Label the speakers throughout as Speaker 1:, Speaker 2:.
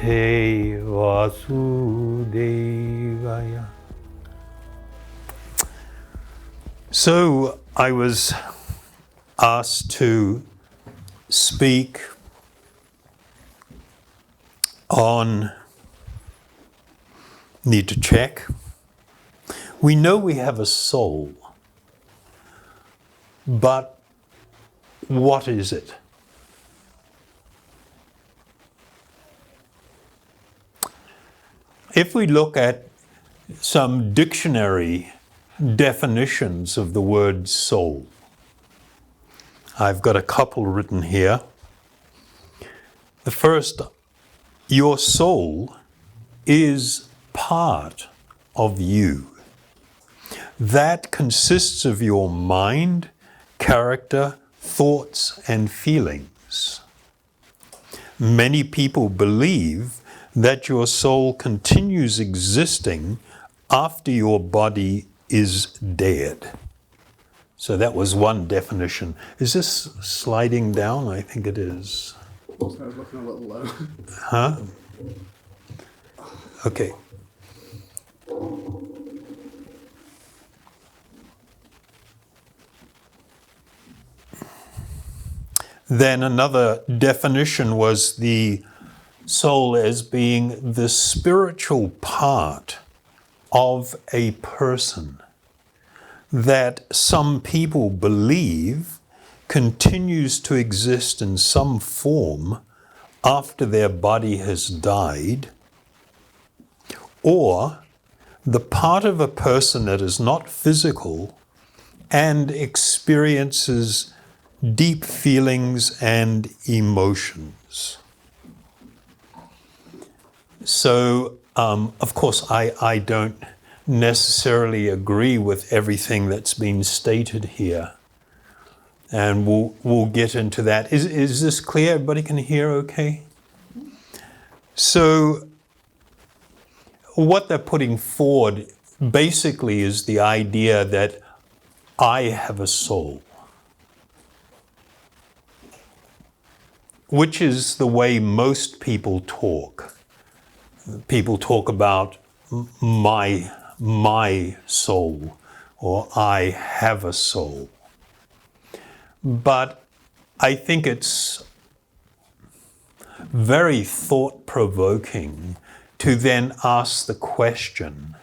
Speaker 1: Vasudevaya. So I was asked to speak on, need to check. We know we have a soul, but what is it? If we look at some dictionary definitions of the word soul, I've got a couple written here. The first, your soul is part of you. That consists of your mind, character, thoughts, and feelings. Many people believe that your soul continues existing after your body is dead. So that was one definition. Is this sliding down? I think it is.
Speaker 2: I was looking a little low.
Speaker 1: Huh? Okay. Then another definition was the soul as being the spiritual part of a person that some people believe continues to exist in some form after their body has died, or the part of a person that is not physical and experiences deep feelings and emotions. So, of course, I don't necessarily agree with everything that's been stated here. And we'll get into that. Is this clear? Everybody can hear okay? So, what they're putting forward basically is the idea that I have a soul, which is the way most people talk. People talk about my soul, or I have a soul. But I think it's very thought-provoking to then ask the question,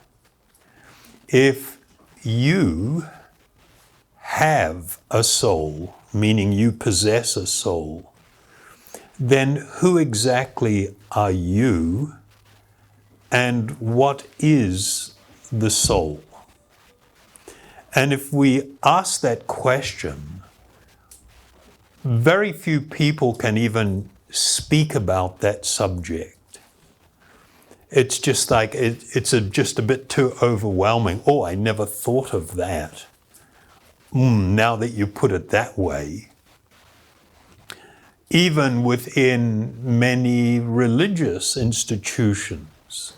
Speaker 1: if you have a soul, meaning you possess a soul, then who exactly are you? And what is the soul? And if we ask that question, very few people can even speak about that subject. It's just like, it's just a bit too overwhelming. Oh, I never thought of that. Now that you put it that way. Even within many religious institutions,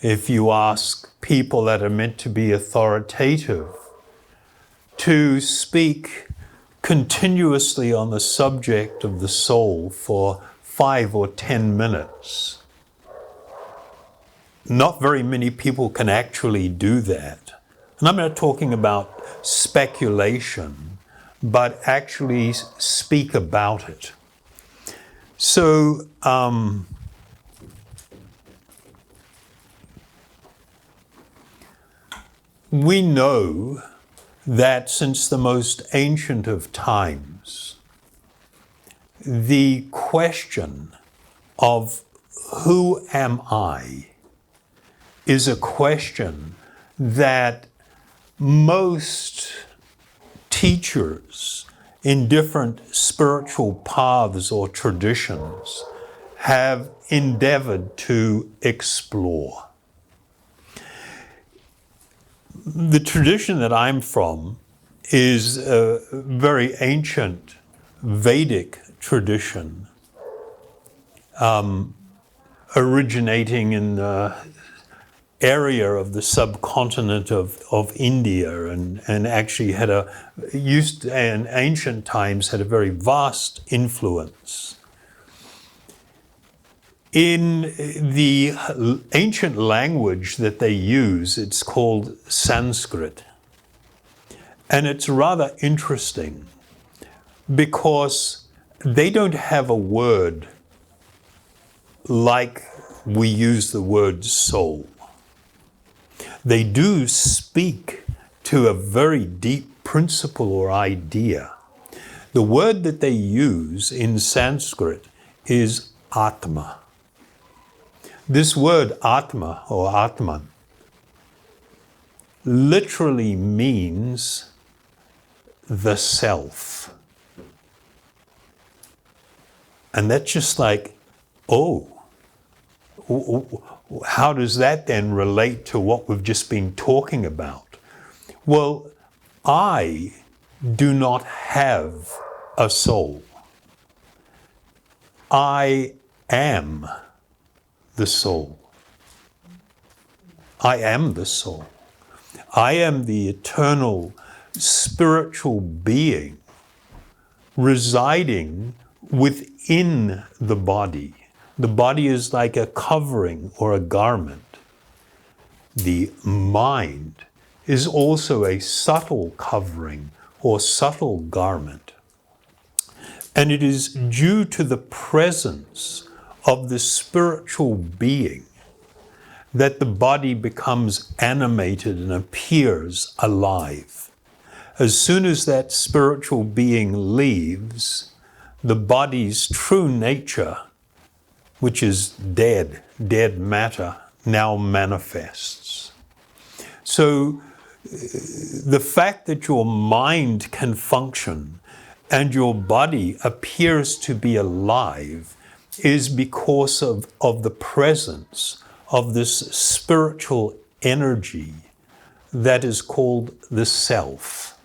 Speaker 1: if you ask people that are meant to be authoritative to speak continuously on the subject of the soul for 5 or 10 minutes, not very many people can actually do that. And I'm not talking about speculation, but actually speak about it. So, we know that since the most ancient of times, the question of who am I is a question that most teachers in different spiritual paths or traditions have endeavored to explore. The tradition that I'm from is a very ancient Vedic tradition, originating in the area of the subcontinent of India, and actually in ancient times had a very vast influence. In the ancient language that they use, it's called Sanskrit. And it's rather interesting because they don't have a word like we use the word soul. They do speak to a very deep principle or idea. The word that they use in Sanskrit is Atma. This word Atma or Atman literally means the self. And that's just like, oh, how does that then relate to what we've just been talking about? Well, I do not have a soul. I am the soul. I am the soul. I am the eternal spiritual being residing within the body. The body is like a covering or a garment. The mind is also a subtle covering or subtle garment. And it is due to the presence of the spiritual being that the body becomes animated and appears alive. As soon as that spiritual being leaves, the body's true nature, which is dead matter, now manifests. So the fact that your mind can function and your body appears to be alive is because of the presence of this spiritual energy that is called the self.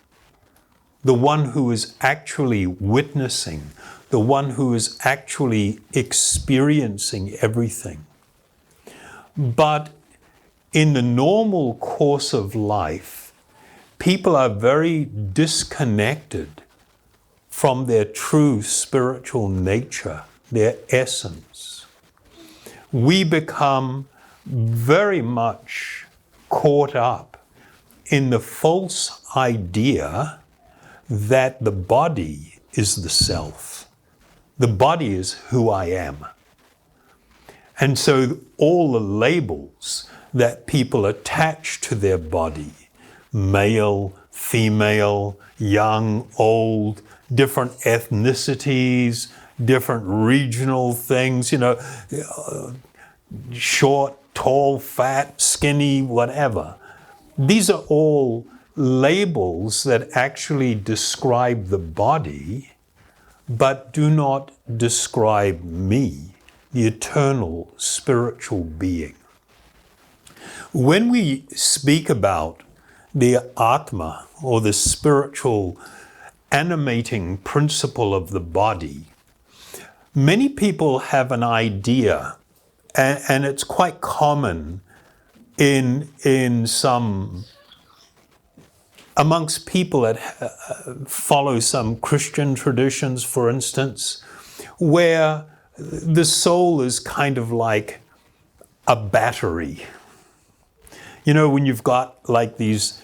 Speaker 1: The one who is actually witnessing, the one who is actually experiencing everything. But in the normal course of life, people are very disconnected from their true spiritual nature, their essence. We become very much caught up in the false idea that the body is the self. The body is who I am. And so all the labels that people attach to their body, male, female, young, old, different ethnicities, different regional things, short, tall, fat, skinny, whatever. These are all labels that actually describe the body, but do not describe me, the eternal spiritual being. When we speak about the Atma, or the spiritual animating principle of the body, many people have an idea, and it's quite common in some, amongst people that follow some Christian traditions, for instance, where the soul is kind of like a battery. When you've got like these,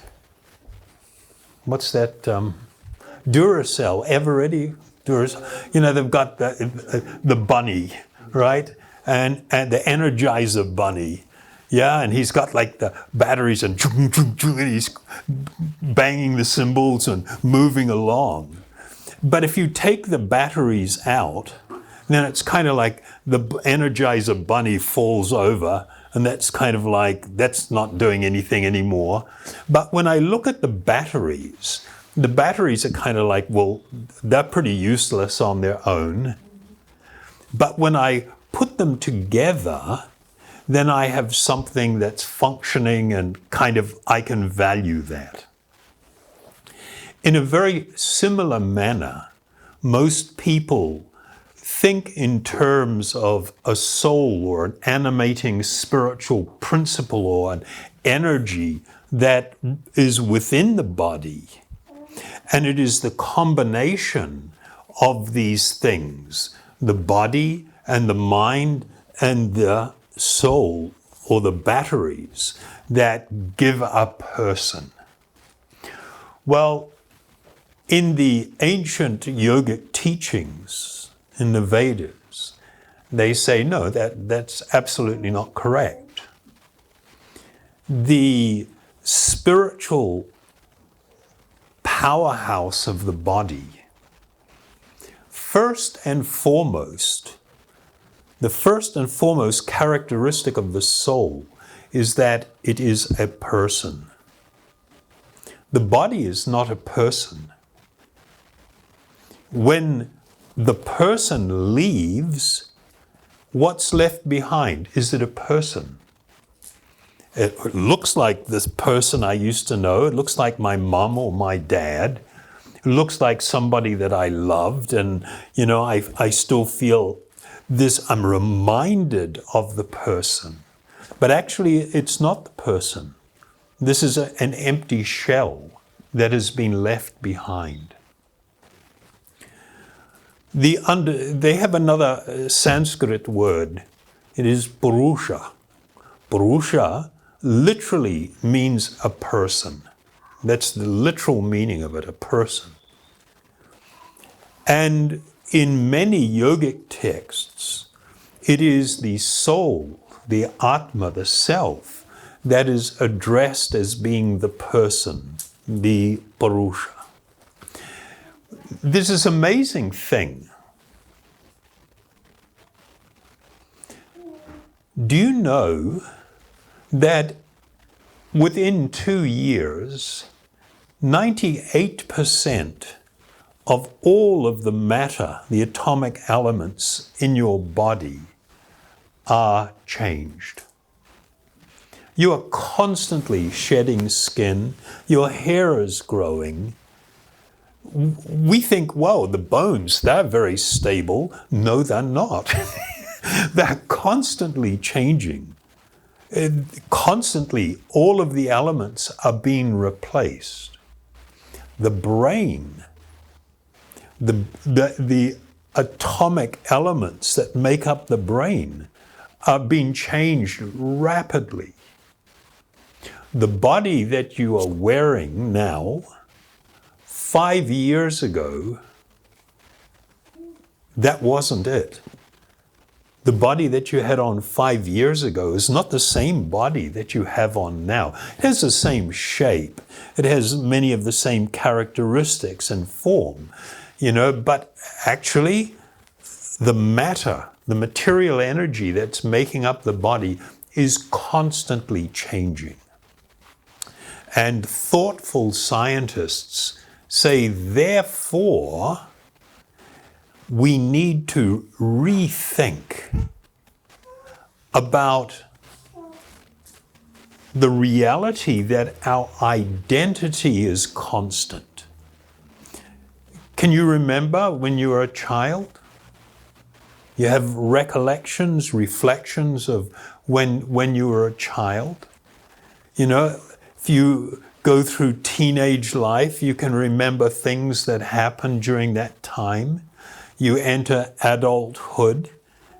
Speaker 1: what's that, Duracell, Eveready, Duracell, they've got the bunny, right? And the Energizer bunny. Yeah, and he's got like the batteries and he's banging the cymbals and moving along. But if you take the batteries out, then it's kind of like the Energizer bunny falls over, and that's kind of like, that's not doing anything anymore. But when I look at the batteries are kind of like, well, they're pretty useless on their own. But when I put them together, then I have something that's functioning and kind of, I can value that. In a very similar manner, most people think in terms of a soul or an animating spiritual principle or an energy that is within the body. And it is the combination of these things, the body and the mind and the soul, or the batteries that give a person. Well, in the ancient yogic teachings, in the Vedas, they say, no, that's absolutely not correct. The spiritual powerhouse of the body, the first and foremost characteristic of the soul is that it is a person. The body is not a person. When the person leaves, what's left behind? Is it a person? It looks like this person I used to know. It looks like my mom or my dad. It looks like somebody that I loved, and I still feel this. I'm reminded of the person, but actually it's not the person. This is an empty shell that has been left behind. They have another Sanskrit word. It is Purusha. Purusha literally means a person. That's the literal meaning of it, a person. And in many yogic texts, it is the soul, the Atma, the self, that is addressed as being the person, the Purusha. There's this amazing thing. Do you know that within 2 years, 98% of all of the matter, the atomic elements in your body, are changed? You are constantly shedding skin, your hair is growing. We think, well, the bones, they're very stable. No, they're not. They're constantly changing. Constantly, all of the elements are being replaced. The brain, the atomic elements that make up the brain are being changed rapidly. The body that you are wearing now, 5 years ago, that wasn't it. The body that you had on 5 years ago is not the same body that you have on now. It has the same shape. It has many of the same characteristics and form, but actually the matter, the material energy that's making up the body is constantly changing. And thoughtful scientists say, therefore, we need to rethink about the reality that our identity is constant. Can you remember when you were a child? You have recollections, reflections of when you were a child. If you go through teenage life, you can remember things that happened during that time. You enter adulthood,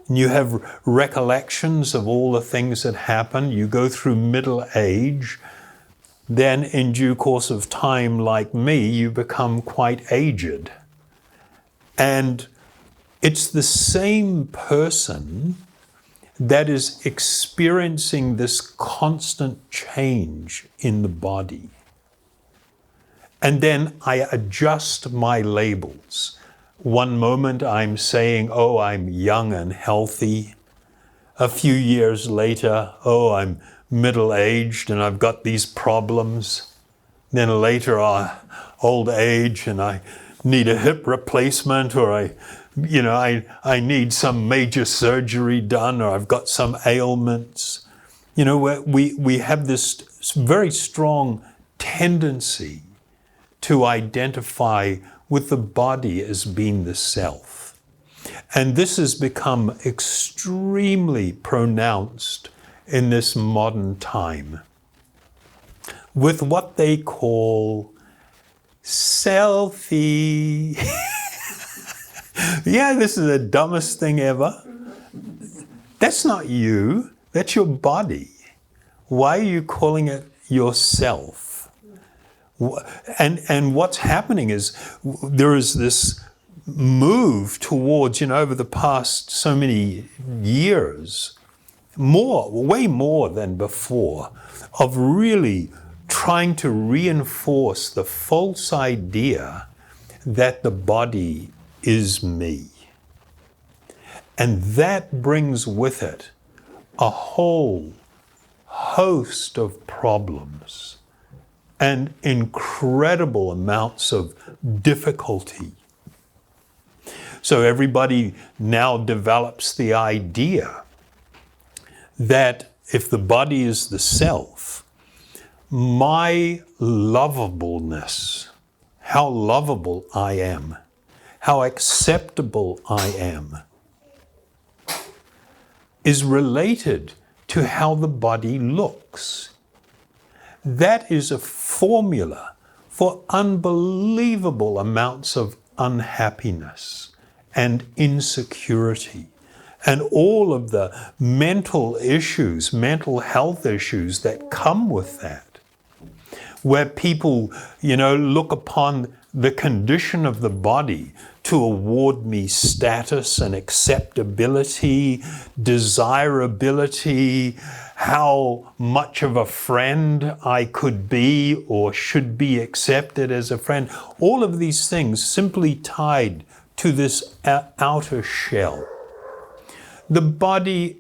Speaker 1: and you have recollections of all the things that happened. You go through middle age. Then in due course of time, like me, you become quite aged. And it's the same person that is experiencing this constant change in the body. And then I adjust my labels. One moment I'm saying, oh, I'm young and healthy. A few years later, oh, I'm middle-aged and I've got these problems. Then later, old age and I need a hip replacement, or I need some major surgery done, or I've got some ailments. We have this very strong tendency to identify with the body as being the self. And this has become extremely pronounced in this modern time with what they call selfie. Yeah, this is the dumbest thing ever. That's not you. That's your body. Why are you calling it yourself? And what's happening is there is this move towards, over the past so many years, way more than before, of really trying to reinforce the false idea that the body is me. And that brings with it a whole host of problems and incredible amounts of difficulty. So everybody now develops the idea that if the body is the self, my lovableness, how lovable I am, how acceptable I am, is related to how the body looks. That is a formula for unbelievable amounts of unhappiness and insecurity and all of the mental issues, mental health issues that come with that. Where people, look upon the condition of the body to award me status and acceptability, desirability, how much of a friend I could be or should be accepted as a friend. All of these things simply tied to this outer shell. The body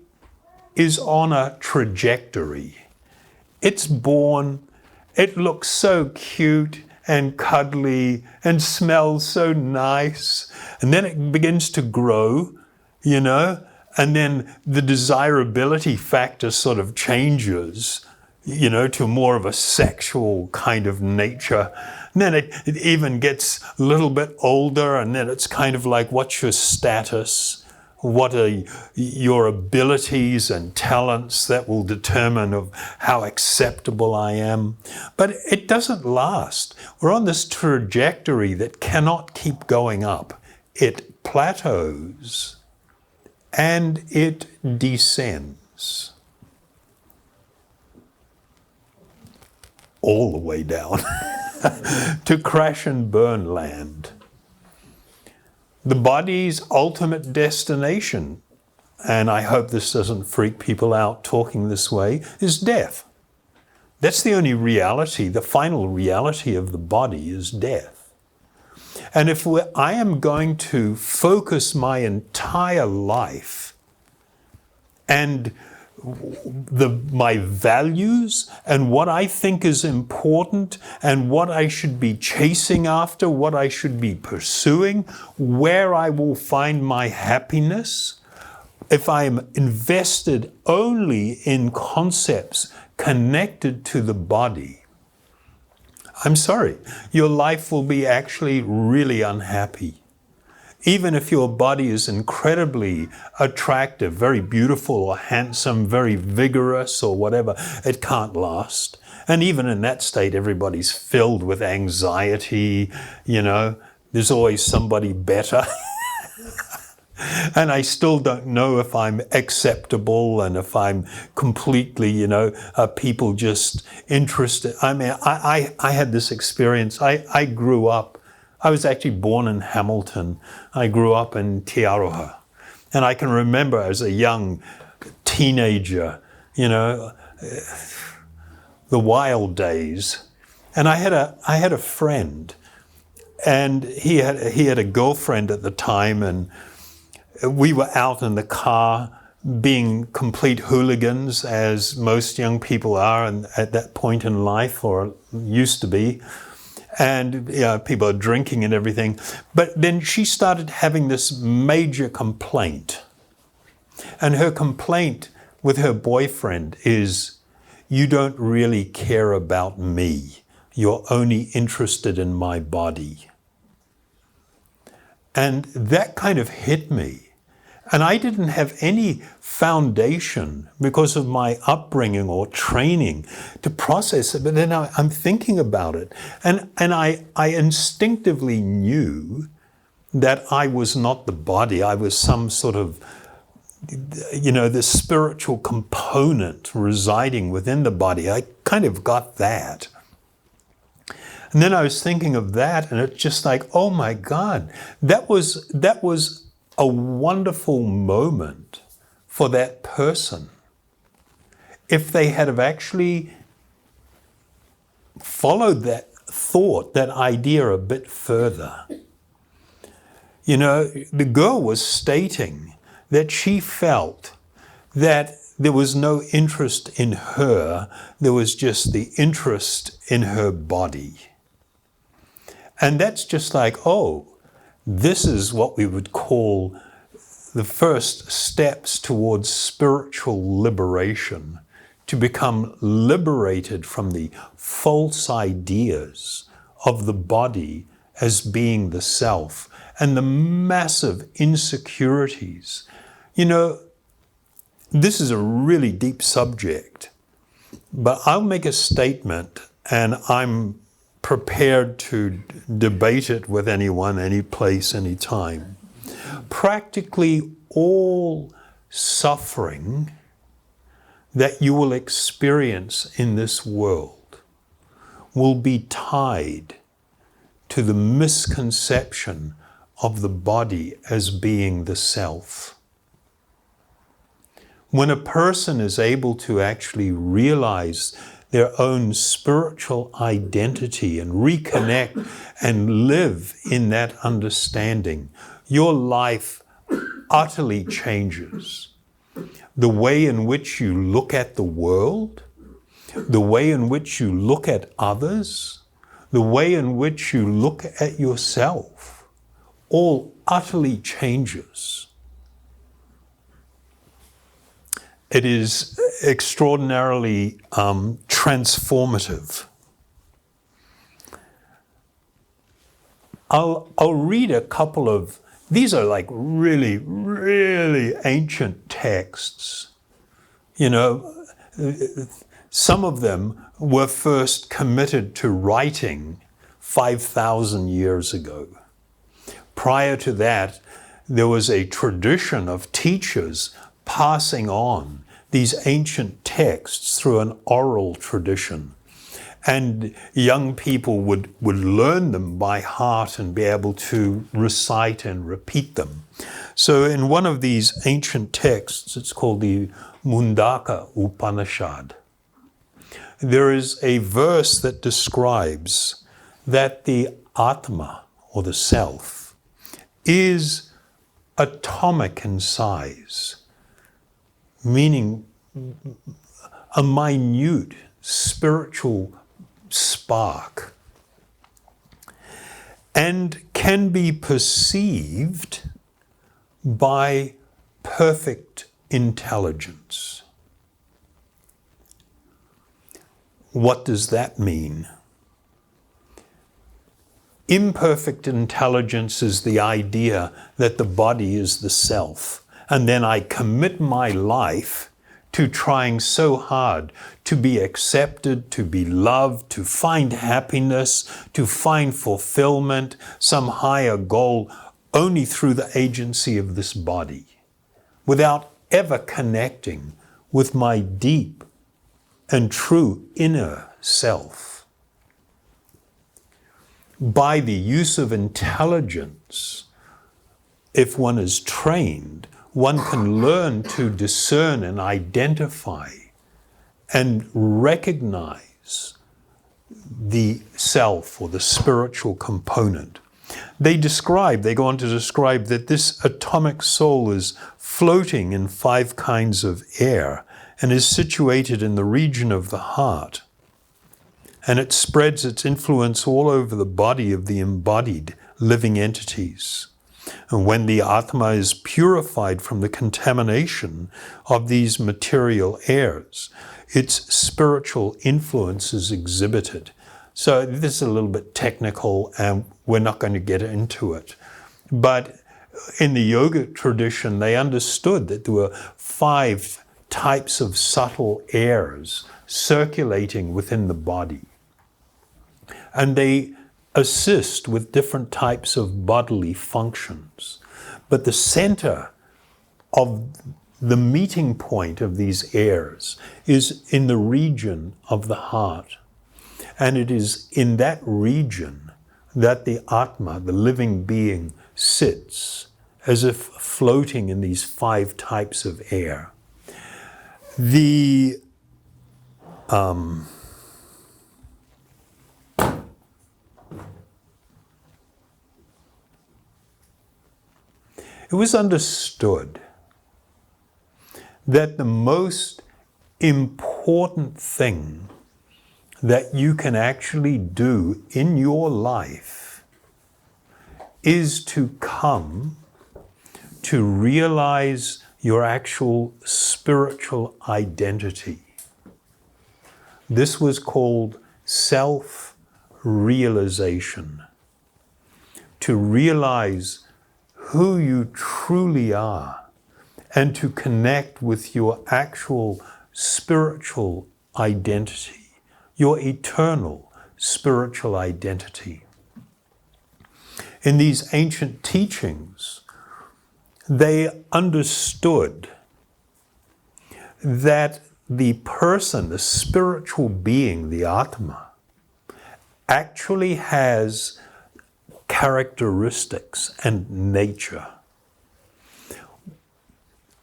Speaker 1: is on a trajectory. It's born. It looks so cute and cuddly and smells so nice. And then it begins to grow, and then the desirability factor sort of changes, to more of a sexual kind of nature. And then it even gets a little bit older, and then it's kind of like, what's your status? What are your abilities and talents that will determine of how acceptable I am? But it doesn't last. We're on this trajectory that cannot keep going up. It plateaus and it descends all the way down to crash and burn land. The body's ultimate destination, and I hope this doesn't freak people out talking this way, is death. That's the only reality. The final reality of the body is death. And if I am going to focus my entire life and my values and what I think is important and what I should be chasing after, what I should be pursuing, where I will find my happiness, if I am invested only in concepts connected to the body, I'm sorry, your life will be actually really unhappy. Even if your body is incredibly attractive, very beautiful or handsome, very vigorous or whatever, it can't last. And even in that state, everybody's filled with anxiety, there's always somebody better. And I still don't know if I'm acceptable and if I'm completely, people just interested. I mean, I had this experience. I grew up. I was actually born in Hamilton. I grew up in Te Aroha. And I can remember as a young teenager, the wild days. And I had a friend, and he had a girlfriend at the time, and we were out in the car being complete hooligans, as most young people are at that point in life, or used to be. And people are drinking and everything. But then she started having this major complaint. And her complaint with her boyfriend is, you don't really care about me. You're only interested in my body. And that kind of hit me. And I didn't have any foundation because of my upbringing or training to process it. But then I'm thinking about it. And I instinctively knew that I was not the body. I was some sort of the spiritual component residing within the body. I kind of got that. And then I was thinking of that, and it's just like, oh my God, that was a wonderful moment for that person. If they had have actually followed that thought, that idea a bit further. The girl was stating that she felt that there was no interest in her, there was just the interest in her body. And that's just like, oh, this is what we would call the first steps towards spiritual liberation, to become liberated from the false ideas of the body as being the self and the massive insecurities. This is a really deep subject, but I'll make a statement, and I'm prepared to debate it with anyone, any place, any time. Practically all suffering that you will experience in this world will be tied to the misconception of the body as being the self. When a person is able to actually realize their own spiritual identity and reconnect and live in that understanding, your life utterly changes. The way in which you look at the world, the way in which you look at others, the way in which you look at yourself, all utterly changes. It is extraordinarily transformative. I'll read a couple of, these are like really, really ancient texts. Some of them were first committed to writing 5,000 years ago. Prior to that, there was a tradition of teachers passing on these ancient texts through an oral tradition. And young people would learn them by heart and be able to recite and repeat them. So in one of these ancient texts, it's called the Mundaka Upanishad, there is a verse that describes that the Atma, or the self, is atomic in size, meaning a minute spiritual spark, and can be perceived by perfect intelligence. What does that mean? Imperfect intelligence is the idea that the body is the self, and then I commit my life to trying so hard to be accepted, to be loved, to find happiness, to find fulfillment, some higher goal, only through the agency of this body, without ever connecting with my deep and true inner self. By the use of intelligence, if one is trained, one can learn to discern and identify and recognize the self or the spiritual component. They go on to describe that this atomic soul is floating in 5 kinds of air and is situated in the region of the heart. And it spreads its influence all over the body of the embodied living entities. And when the Atma is purified from the contamination of these material airs, its spiritual influence is exhibited. So this is a little bit technical, and we're not going to get into it. But in the yoga tradition, they understood that there were 5 types of subtle airs circulating within the body. And they assist with different types of bodily functions. But the center of the meeting point of these airs is in the region of the heart. And it is in that region that the Atma, the living being, sits, as if floating in these 5 types of air. It was understood that the most important thing that you can actually do in your life is to come to realize your actual spiritual identity. This was called self-realization. To realize who you truly are and to connect with your actual spiritual identity, your eternal spiritual identity. In these ancient teachings, they understood that the person, the spiritual being, the Atma, actually has characteristics and nature.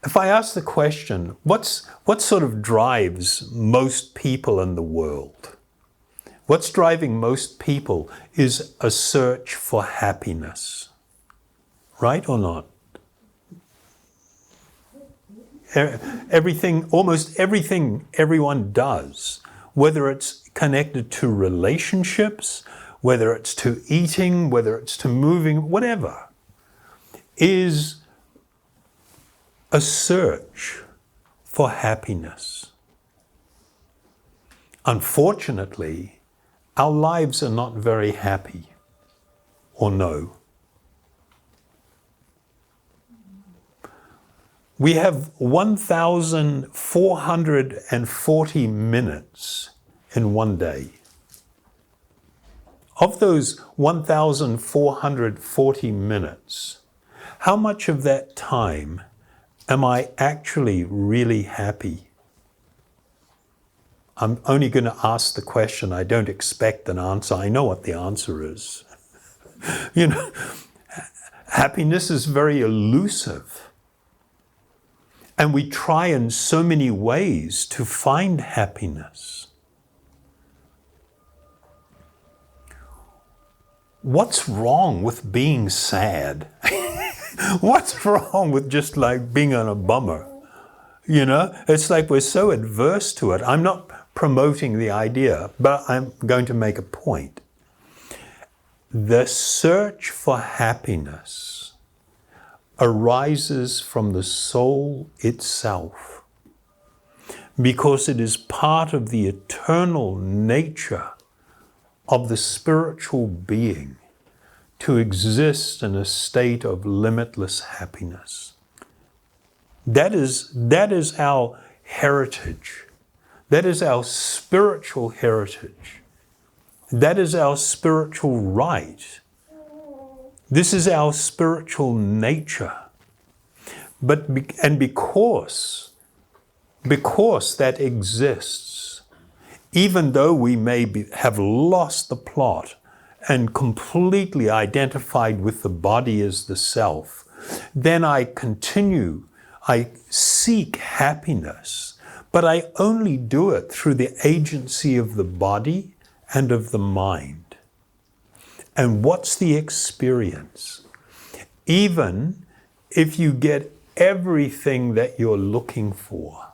Speaker 1: If I ask the question, what sort of drives most people in the world? What's driving most people is a search for happiness. Right or not? Almost everything everyone does, whether it's connected to relationships, whether it's to eating, whether it's to moving, whatever, is a search for happiness. Unfortunately, our lives are not very happy, or no. We have 1,440 minutes in one day. Of those 1,440 minutes, how much of that time am I actually really happy? I'm only going to ask the question. I don't expect an answer. I know what the answer is. Happiness is very elusive. And we try in so many ways to find happiness. What's wrong with being sad? What's wrong with just like being on a bummer? It's like we're so adverse to it. I'm not promoting the idea, but I'm going to make a point. The search for happiness arises from the soul itself, because it is part of the eternal nature of the spiritual being to exist in a state of limitless happiness. That is our heritage. That is our spiritual heritage. That is our spiritual right. This is our spiritual nature. Because that exists, even though we may have lost the plot and completely identified with the body as the self, then I seek happiness, but I only do it through the agency of the body and of the mind. And what's the experience? Even if you get everything that you're looking for,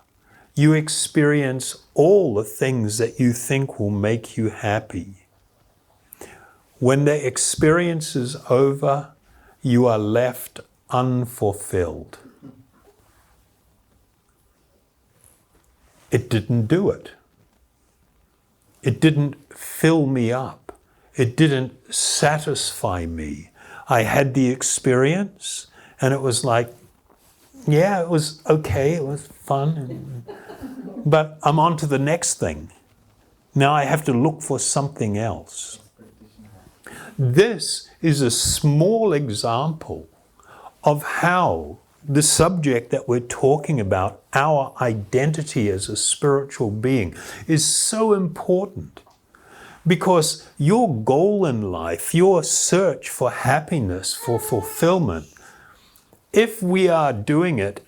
Speaker 1: you experience all the things that you think will make you happy. When the experience is over, you are left unfulfilled. It didn't do it. It didn't fill me up. It didn't satisfy me. I had the experience and it was like, yeah, it was okay, it was fun, but I'm on to the next thing. Now I have to look for something else. This is a small example of how the subject that we're talking about, our identity as a spiritual being, is so important. Because your goal in life, your search for happiness, for fulfillment, if we are doing it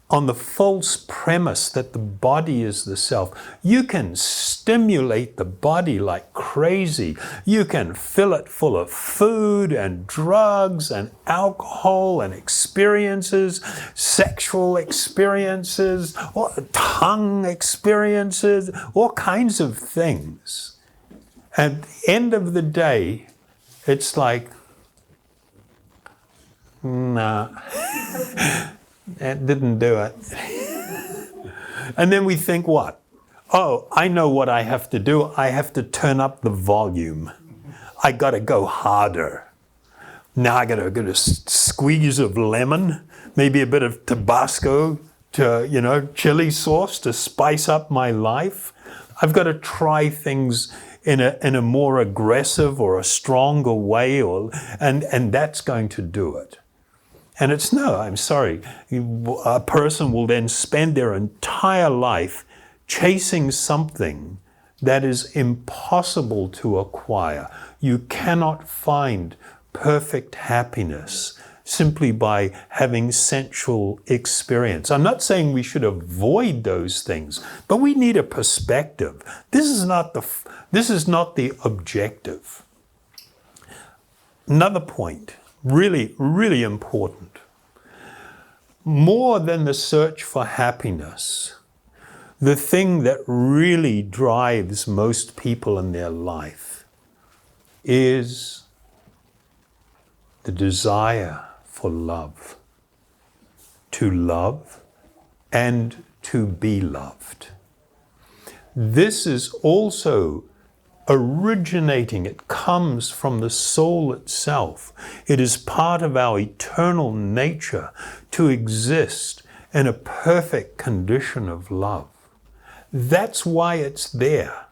Speaker 1: on the false premise that the body is the self, you can stimulate the body like crazy. You can fill it full of food and drugs and alcohol and experiences, sexual experiences, or tongue experiences, all kinds of things. At the end of the day, it's like, nah. It didn't do it. And then we think what? Oh, I know what I have to do. I have to turn up the volume. I got to go harder. Now I got to get a squeeze of lemon, maybe a bit of Tabasco, chili sauce to spice up my life. I've got to try things in a more aggressive or a stronger way, and that's going to do it. And it's no, I'm sorry. A person will then spend their entire life chasing something that is impossible to acquire. You cannot find perfect happiness simply by having sensual experience. I'm not saying we should avoid those things, but we need a perspective. This is not the objective. Another point. Really, really important. More than the search for happiness, the thing that really drives most people in their life is the desire for love. To love and to be loved. This is also originating, it comes from the soul itself. It is part of our eternal nature to exist in a perfect condition of love. That's why it's there.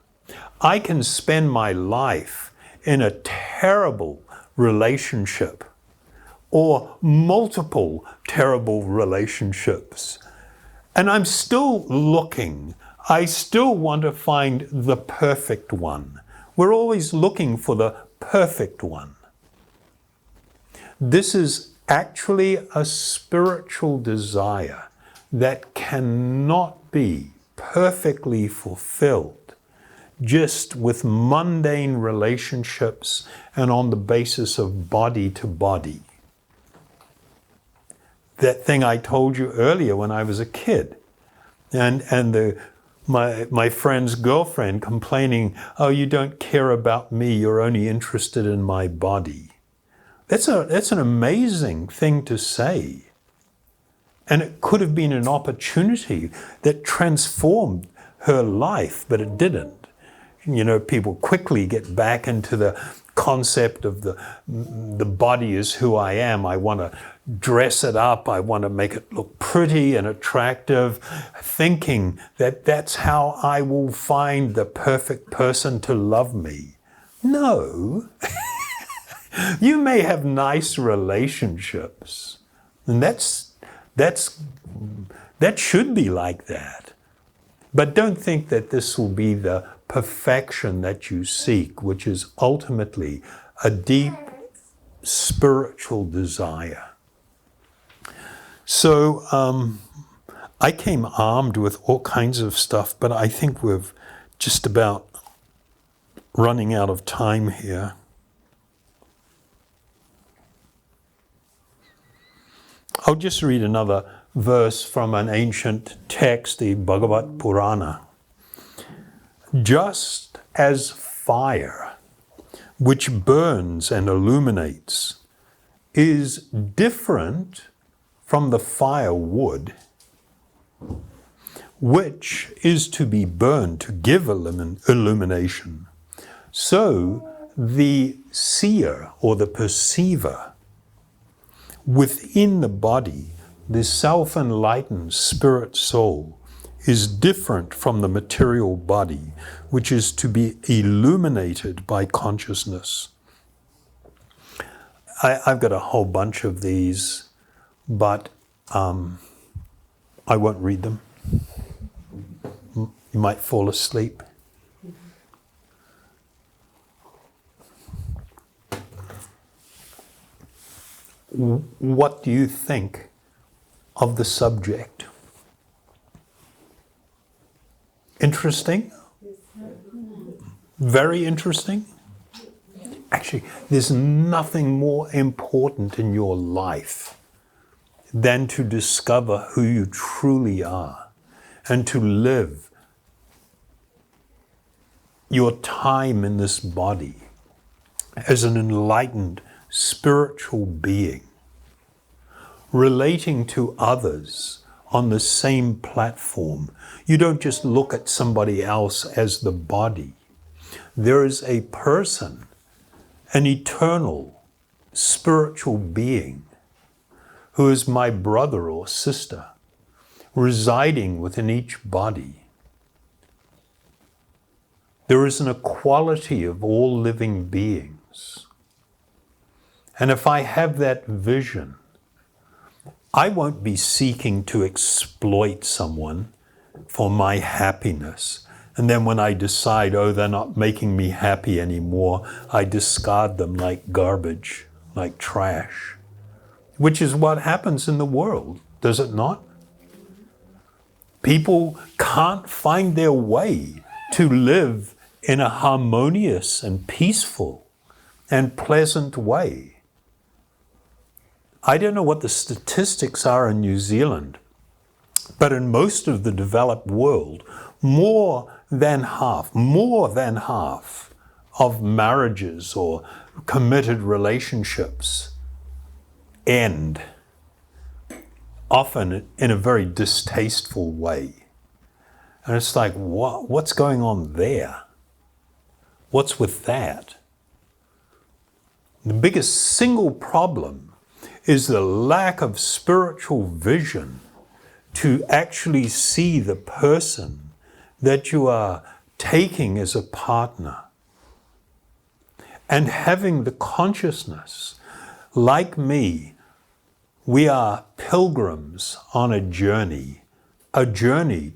Speaker 1: I can spend my life in a terrible relationship or multiple terrible relationships, and I'm still looking. I still want to find the perfect one. We're always looking for the perfect one. This is actually a spiritual desire that cannot be perfectly fulfilled just with mundane relationships and on the basis of body to body. That thing I told you earlier when I was a kid, and my friend's girlfriend complaining, oh, you don't care about me, you're only interested in my body. That's an amazing thing to say. And it could have been an opportunity that transformed her life, but it didn't. People quickly get back into the concept of the body is who I am. I want to dress it up. I want to make it look pretty and attractive, thinking that that's how I will find the perfect person to love me. No. You may have nice relationships, and that should be like that. But don't think that this will be the perfection that you seek, which is ultimately a deep spiritual desire. So I came armed with all kinds of stuff, but I think we're just about running out of time here. I'll just read another verse from an ancient text, the Bhagavad Purana. Just as fire, which burns and illuminates, is different from the firewood, which is to be burned to give illumination, so the seer or the perceiver within the body, the self-enlightened spirit soul, is different from the material body, which is to be illuminated by consciousness. I've got a whole bunch of these, but I won't read them. You might fall asleep. What do you think of the subject? Interesting? Very interesting? Actually, there's nothing more important in your life than to discover who you truly are and to live your time in this body as an enlightened spiritual being, relating to others on the same platform. You don't just look at somebody else as the body. There is a person, an eternal spiritual being who is my brother or sister, residing within each body. There is an equality of all living beings. And if I have that vision, I won't be seeking to exploit someone for my happiness. And then when I decide, oh, they're not making me happy anymore, I discard them like garbage, like trash, which is what happens in the world, does it not? People can't find their way to live in a harmonious and peaceful and pleasant way. I don't know what the statistics are in New Zealand, but in most of the developed world, more than half of marriages or committed relationships end, often in a very distasteful way. And it's like, what's going on there? What's with that? The biggest single problem is the lack of spiritual vision to actually see the person that you are taking as a partner and having the consciousness, like me, we are pilgrims on a journey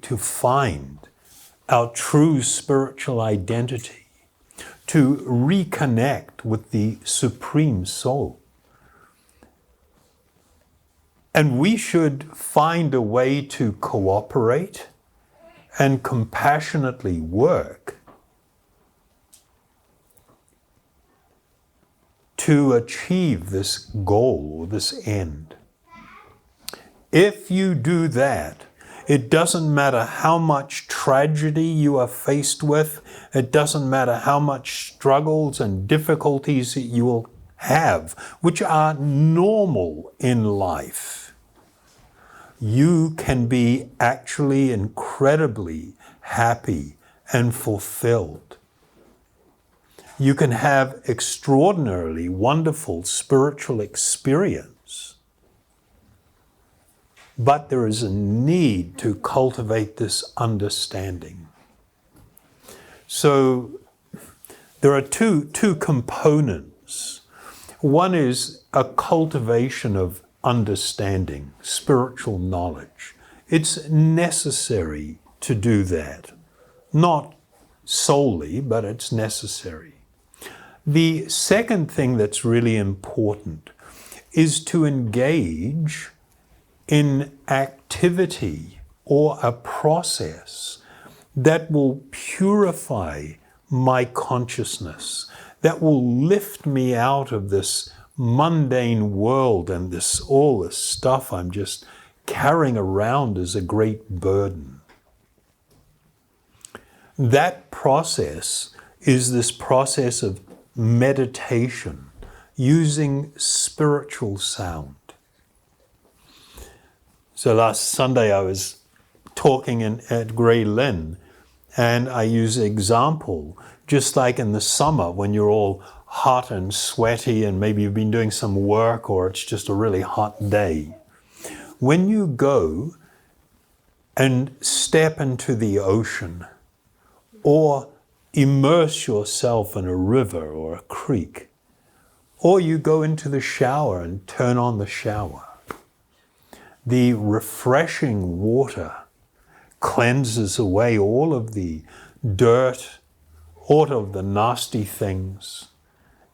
Speaker 1: to find our true spiritual identity, to reconnect with the Supreme Soul. And we should find a way to cooperate and compassionately work to achieve this goal, this end. If you do that, it doesn't matter how much tragedy you are faced with, it doesn't matter how much struggles and difficulties that you will have, which are normal in life. You can be actually incredibly happy and fulfilled. You can have extraordinarily wonderful spiritual experience. But there is a need to cultivate this understanding. So there are two components. One is a cultivation of understanding, spiritual knowledge. It's necessary to do that. Not solely, but it's necessary. The second thing that's really important is to engage in activity or a process that will purify my consciousness, that will lift me out of this mundane world and all this stuff I'm just carrying around as a great burden. That process is this process of meditation, using spiritual sound. So last Sunday I was talking at Grey Lynn, and I use an example, just like in the summer when you're all hot and sweaty and maybe you've been doing some work or it's just a really hot day. When you go and step into the ocean or immerse yourself in a river or a creek, or you go into the shower and turn on the shower, the refreshing water cleanses away all of the dirt, all of the nasty things.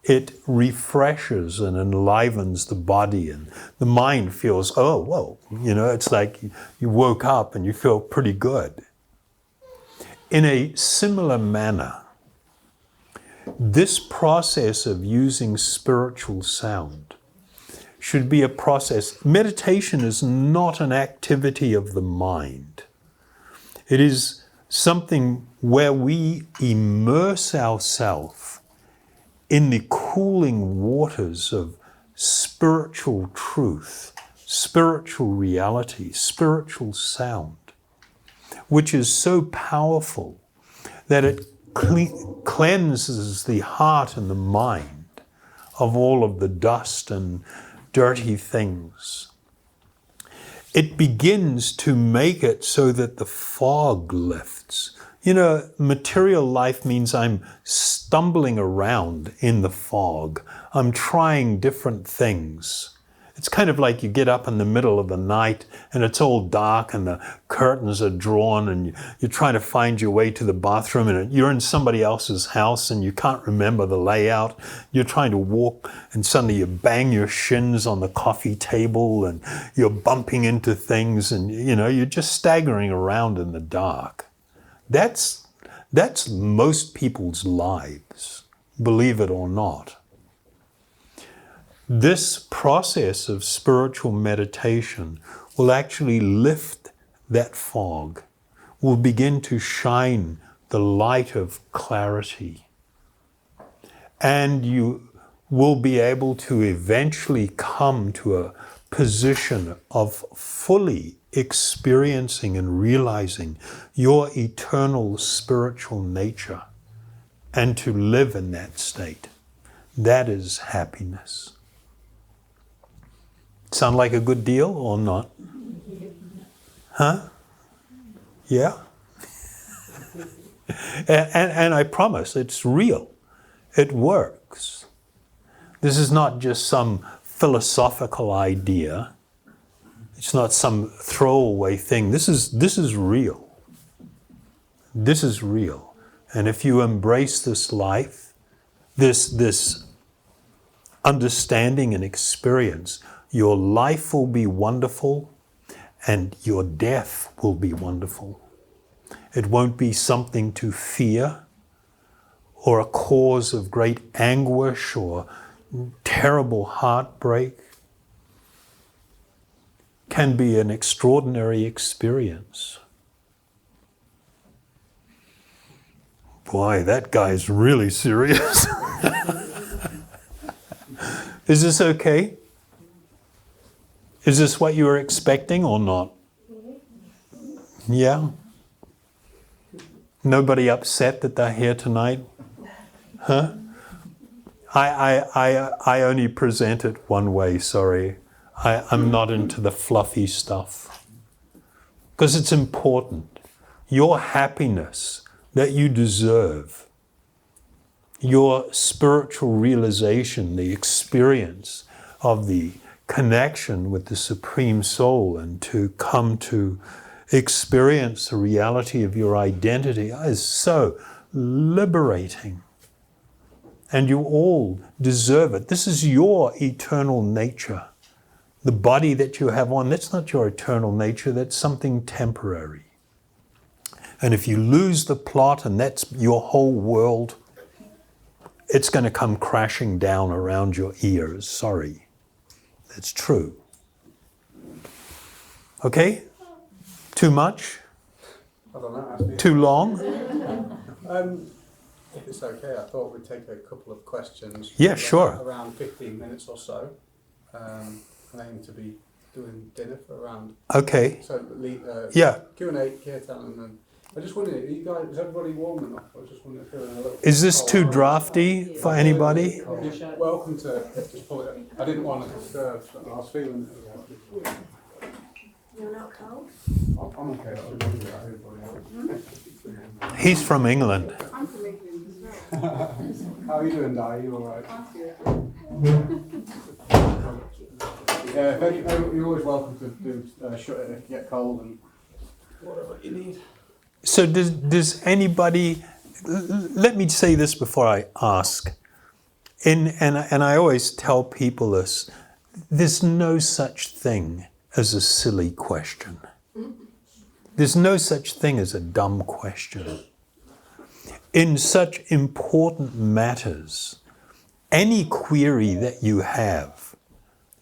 Speaker 1: It refreshes and enlivens the body, and the mind feels, oh, whoa, it's like you woke up and you feel pretty good. In a similar manner, this process of using spiritual sound should be a process. Meditation is not an activity of the mind. It is something where we immerse ourselves in the cooling waters of spiritual truth, spiritual reality, spiritual sound, which is so powerful that it cleanses the heart and the mind of all of the dust and dirty things. It begins to make it so that the fog lifts. Material life means I'm stumbling around in the fog. I'm trying different things. It's kind of like you get up in the middle of the night and it's all dark and the curtains are drawn and you're trying to find your way to the bathroom and you're in somebody else's house and you can't remember the layout. You're trying to walk and suddenly you bang your shins on the coffee table and you're bumping into things and you're just staggering around in the dark. That's most people's lives, believe it or not. This process of spiritual meditation will actually lift that fog, will begin to shine the light of clarity. And you will be able to eventually come to a position of fully experiencing and realizing your eternal spiritual nature and to live in that state. That is happiness. Sound like a good deal or not? Huh? Yeah? and I promise, it's real. It works. This is not just some philosophical idea. It's not some throwaway thing. This is real. This is real. And if you embrace this life, this understanding and experience, your life will be wonderful and your death will be wonderful. It won't be something to fear or a cause of great anguish or terrible heartbreak. Can be an extraordinary experience. Boy, that guy's really serious. Is this okay? Is this what you were expecting or not? Yeah? Nobody upset that they're here tonight? Huh? I only present it one way, sorry. I'm not into the fluffy stuff. Because it's important. Your happiness that you deserve, your spiritual realization, the experience of the connection with the Supreme Soul and to come to experience the reality of your identity is so liberating. And you all deserve it. This is your eternal nature. The body that you have on, that's not your eternal nature, that's something temporary. And if you lose the plot and that's your whole world, it's going to come crashing down around your ears. Sorry. That's true. Okay? Too much?
Speaker 2: I don't know. Actually.
Speaker 1: Too long?
Speaker 2: If it's okay, I thought we'd take a couple of questions.
Speaker 1: Yeah, sure.
Speaker 2: Around 15 minutes or so. I'm aiming to be doing dinner for around.
Speaker 1: Okay.
Speaker 2: So,
Speaker 1: yeah.
Speaker 2: Q&A, Kirtan, and then I just wondered, you guys, is everybody warm enough? I was just wondering if you're in a little.
Speaker 1: Is this too drafty for anybody?
Speaker 2: You're welcome to just pull it. I didn't want to disturb. I was feeling.
Speaker 3: You're not cold?
Speaker 2: I'm okay. I was wondering about everybody else.
Speaker 1: He's from England.
Speaker 3: I'm from England as well.
Speaker 2: How are you doing, Di? Are you all right?
Speaker 3: I'm good.
Speaker 2: You're always welcome to do shut it if you get cold and whatever you need.
Speaker 1: So does anybody, let me say this before I ask, and I always tell people this, there's no such thing as a silly question. There's no such thing as a dumb question. In such important matters, any query that you have,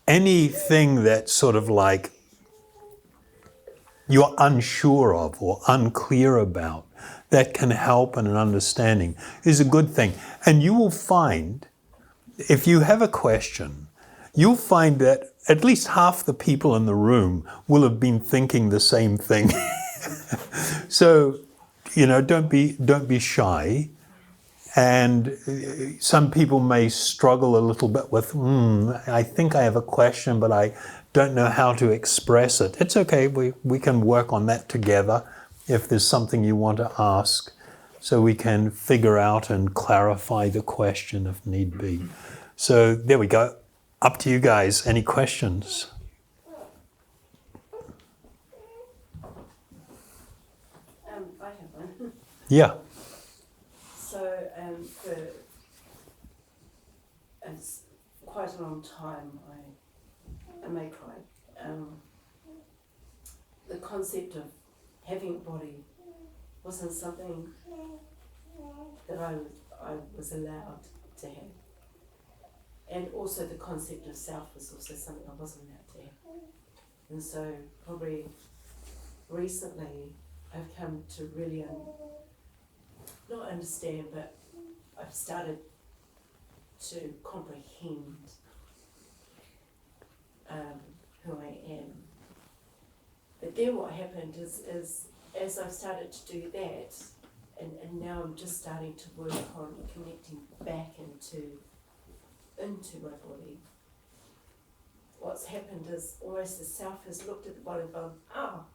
Speaker 1: anything that sort of like you're unsure of or unclear about, that can help in an understanding is a good thing. And you will find, if you have a question, you'll find that at least half the people in the room will have been thinking the same thing. So, don't be shy. And some people may struggle a little bit with, I think I have a question, but I don't know how to express it. It's okay, we can work on that together if there's something you want to ask, so we can figure out and clarify the question if need be. So there we go. Up to you guys. Any questions?
Speaker 3: I have one.
Speaker 1: Yeah.
Speaker 3: So, for it's quite a long time, I may cry. The concept of having a body wasn't something that I was allowed to have. And also the concept of self was also something I wasn't allowed to have. And so probably recently I've come to really not understand, but I've started to comprehend who I am. But then what happened is as I've started to do that, and now I'm just starting to work on connecting back into my body, what's happened is almost the self has looked at the body and gone, ah.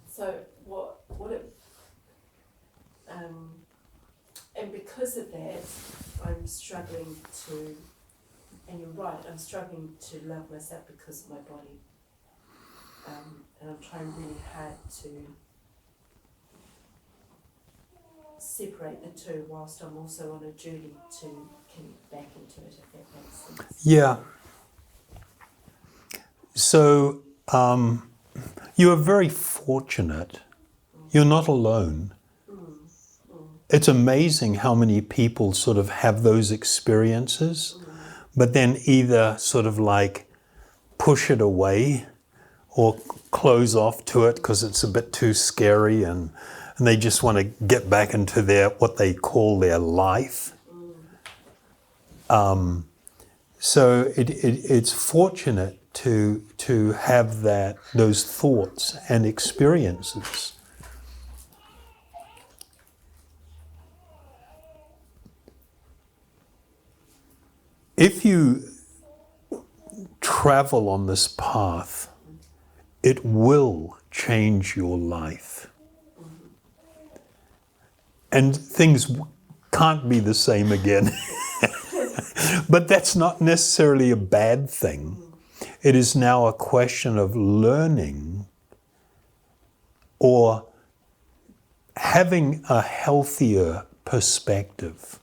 Speaker 3: So what it, and because of that, I'm struggling to, and you're right, I'm struggling to love myself because of my body. And I'm trying really hard to separate the two whilst I'm also on a journey to connect back into it, if that makes sense.
Speaker 1: Yeah. So you are very fortunate. You're not alone. It's amazing how many people sort of have those experiences, but then either sort of like push it away or close off to it because it's a bit too scary, and they just want to get back into their what they call their life. So it's fortunate to have those thoughts and experiences. If you travel on this path, it will change your life. And things can't be the same again. But that's not necessarily a bad thing. It is now a question of learning or having a healthier perspective.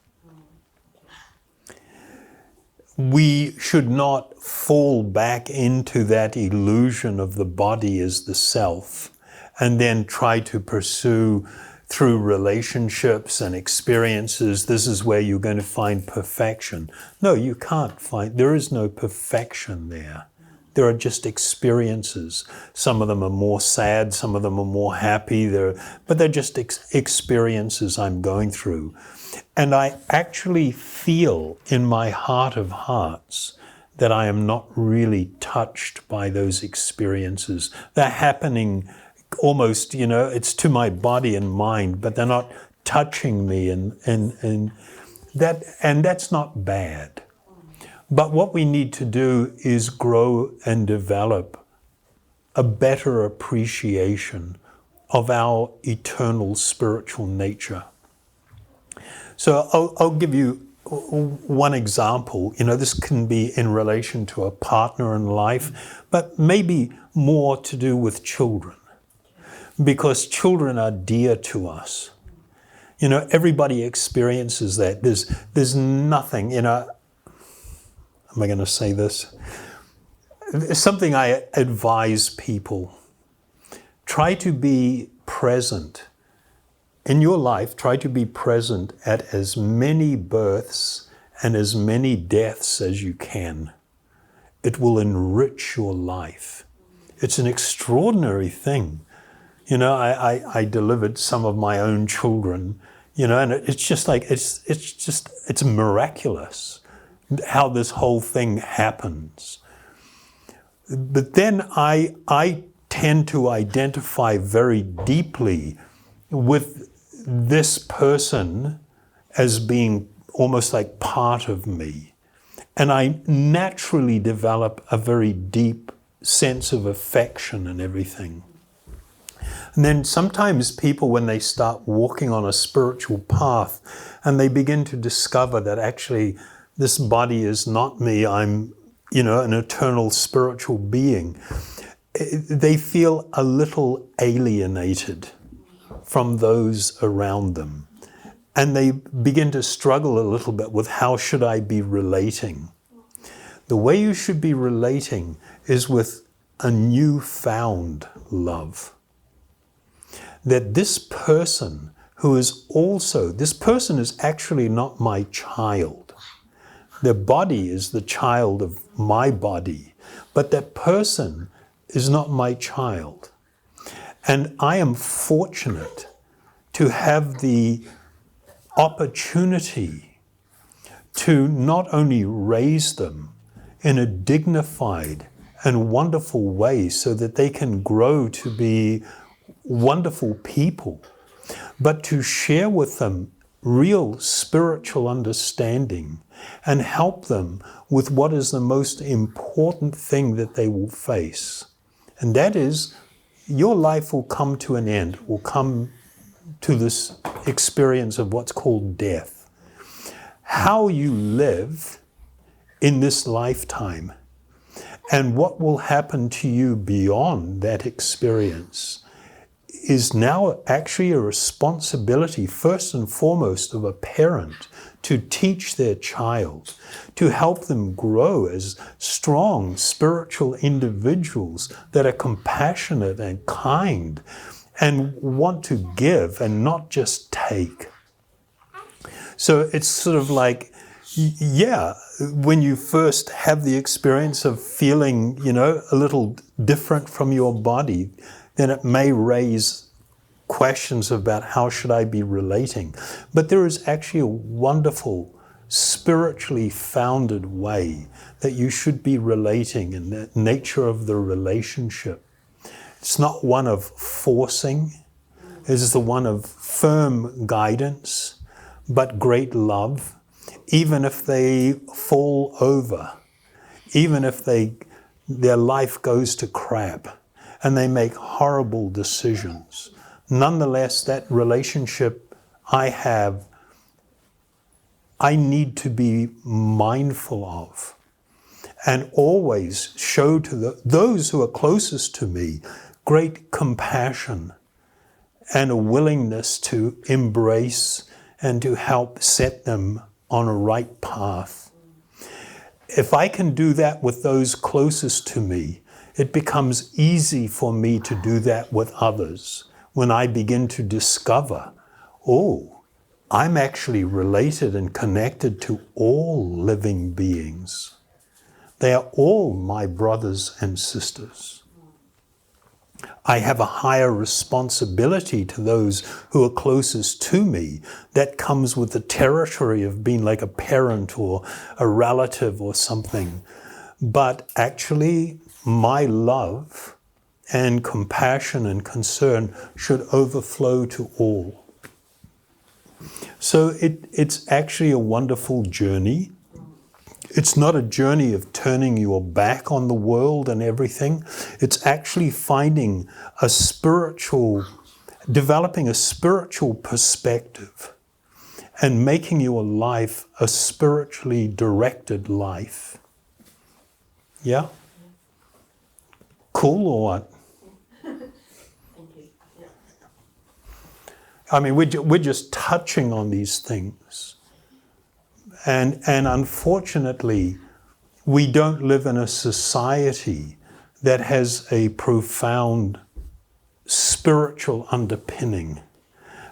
Speaker 1: We should not fall back into that illusion of the body as the self and then try to pursue through relationships and experiences, this is where you're going to find perfection. No, you can't find, there is no perfection there. There are just experiences. Some of them are more sad, some of them are more happy, but they're just experiences I'm going through. And I actually feel in my heart of hearts that I am not really touched by those experiences. They're happening almost, it's to my body and mind, but they're not touching me, and that's not bad. But what we need to do is grow and develop a better appreciation of our eternal spiritual nature. So I'll give you one example, this can be in relation to a partner in life, but maybe more to do with children, because children are dear to us. Everybody experiences that. There's nothing, am I going to say this? It's something I advise people. Try to be present. In your life, try to be present at as many births and as many deaths as you can. It will enrich your life. It's an extraordinary thing. I delivered some of my own children, and it's just like, it's miraculous how this whole thing happens. But then I tend to identify very deeply with this person as being almost like part of me. And I naturally develop a very deep sense of affection and everything. And then sometimes people, when they start walking on a spiritual path and they begin to discover that actually this body is not me, I'm, an eternal spiritual being, they feel a little alienated from those around them. And they begin to struggle a little bit with how should I be relating. The way you should be relating is with a newfound love. That this person is actually not my child. Their body is the child of my body, but that person is not my child. And I am fortunate to have the opportunity to not only raise them in a dignified and wonderful way so that they can grow to be wonderful people, but to share with them real spiritual understanding and help them with what is the most important thing that they will face. And that is, your life will come to an end, will come to this experience of what's called death. How you live in this lifetime and what will happen to you beyond that experience is now actually a responsibility, first and foremost, of a parent to teach their child, to help them grow as strong spiritual individuals that are compassionate and kind and want to give and not just take. So it's sort of like, when you first have the experience of feeling, a little different from your body, then it may raise questions about how should I be relating. But there is actually a wonderful, spiritually founded way that you should be relating, and the nature of the relationship. It's not one of forcing. It is the one of firm guidance, but great love, even if they fall over, even if their life goes to crap and they make horrible decisions. Nonetheless, that relationship I need to be mindful of and always show to those who are closest to me great compassion and a willingness to embrace and to help set them on a right path. If I can do that with those closest to me, it becomes easy for me to do that with others when I begin to discover, I'm actually related and connected to all living beings. They are all my brothers and sisters. I have a higher responsibility to those who are closest to me. That comes with the territory of being like a parent or a relative or something. But actually, my love and compassion and concern should overflow to all. So it's actually a wonderful journey. It's not a journey of turning your back on the world and everything. It's actually developing a spiritual perspective and making your life a spiritually directed life. Yeah? Cool or what?
Speaker 3: Thank you. Yeah.
Speaker 1: I mean, we're just touching on these things. And unfortunately, we don't live in a society that has a profound spiritual underpinning.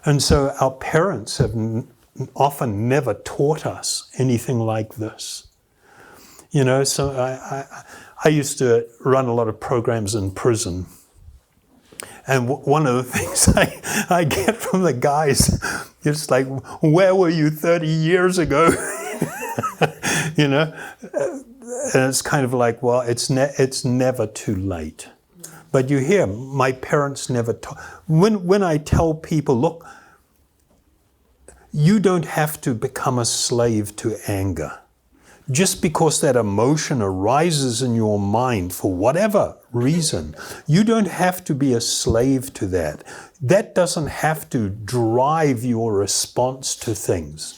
Speaker 1: And so our parents have often never taught us anything like this. You know, so I used to run a lot of programs in prison. And one of the things I get from the guys, it's like, where were you 30 years ago? You know? And it's kind of like, well, it's never too late. But you hear, my parents never taught. When I tell people, look, you don't have to become a slave to anger. Just because that emotion arises in your mind for whatever reason, you don't have to be a slave to that. That doesn't have to drive your response to things.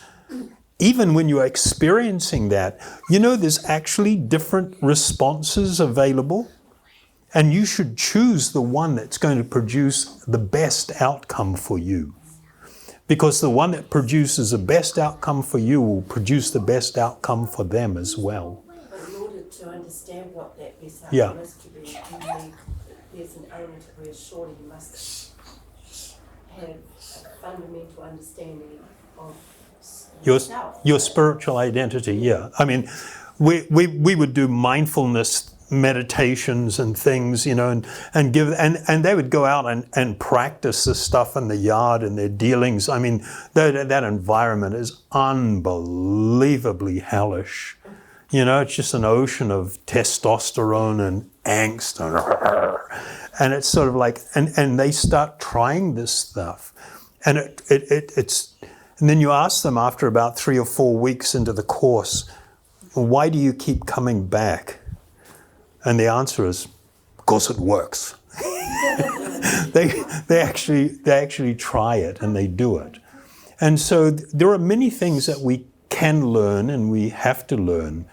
Speaker 1: Even when you're experiencing that, you know, there's actually different responses available, and you should choose the one that's going to produce the best outcome for you. Because the one that produces the best outcome for you will produce the best outcome for them as well.
Speaker 3: But in order to understand what that best
Speaker 1: Yeah.
Speaker 3: outcome is to be, there's an element where surely you must have a fundamental understanding of yourself.
Speaker 1: Your spiritual identity, yeah. I mean, we would do mindfulness meditations and things, you know, and give, and they would go out and practice this stuff in the yard and their dealings. I mean, that environment is unbelievably hellish. You know, it's just an ocean of testosterone and angst, and it's sort of like, and they start trying this stuff, and it's, and then you ask them after about 3 or 4 weeks into the course, why do you keep coming back? And the answer is, because it works. they actually try it and they do it. And so there are many things that we can learn and we have to learn.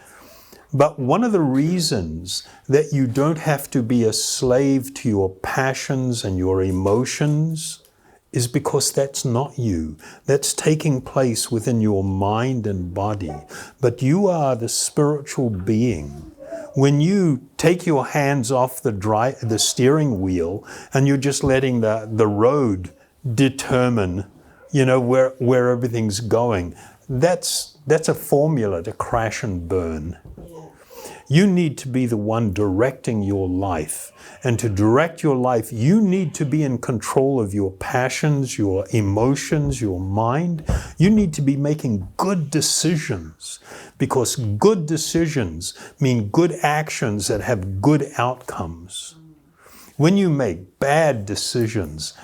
Speaker 1: But one of the reasons that you don't have to be a slave to your passions and your emotions is because that's not you. That's taking place within your mind and body. But you are the spiritual being. When you take your hands off the steering wheel and you're just letting the road determine, you know, where everything's going, that's a formula to crash and burn. You need to be the one directing your life. And to direct your life, you need to be in control of your passions, your emotions, your mind. You need to be making good decisions, because good decisions mean good actions that have good outcomes. When you make bad decisions,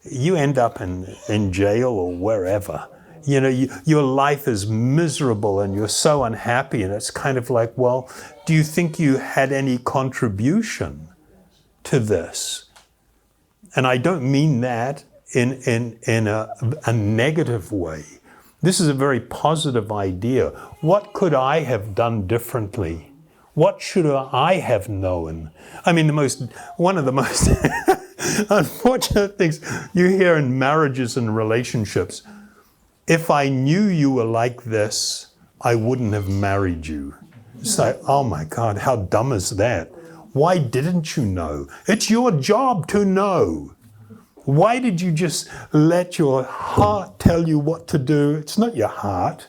Speaker 1: you end up in jail or wherever. You know, your life is miserable and you're so unhappy, and it's kind of like, well, do you think you had any contribution to this? And I don't mean that in a negative way. This is a very positive idea. What could I have done differently? What should I have known? I mean, one of the most unfortunate things you hear in marriages and relationships, if I knew you were like this, I wouldn't have married you. It's like, oh my God, how dumb is that? Why didn't you know? It's your job to know. Why did you just let your heart tell you what to do? It's not your heart.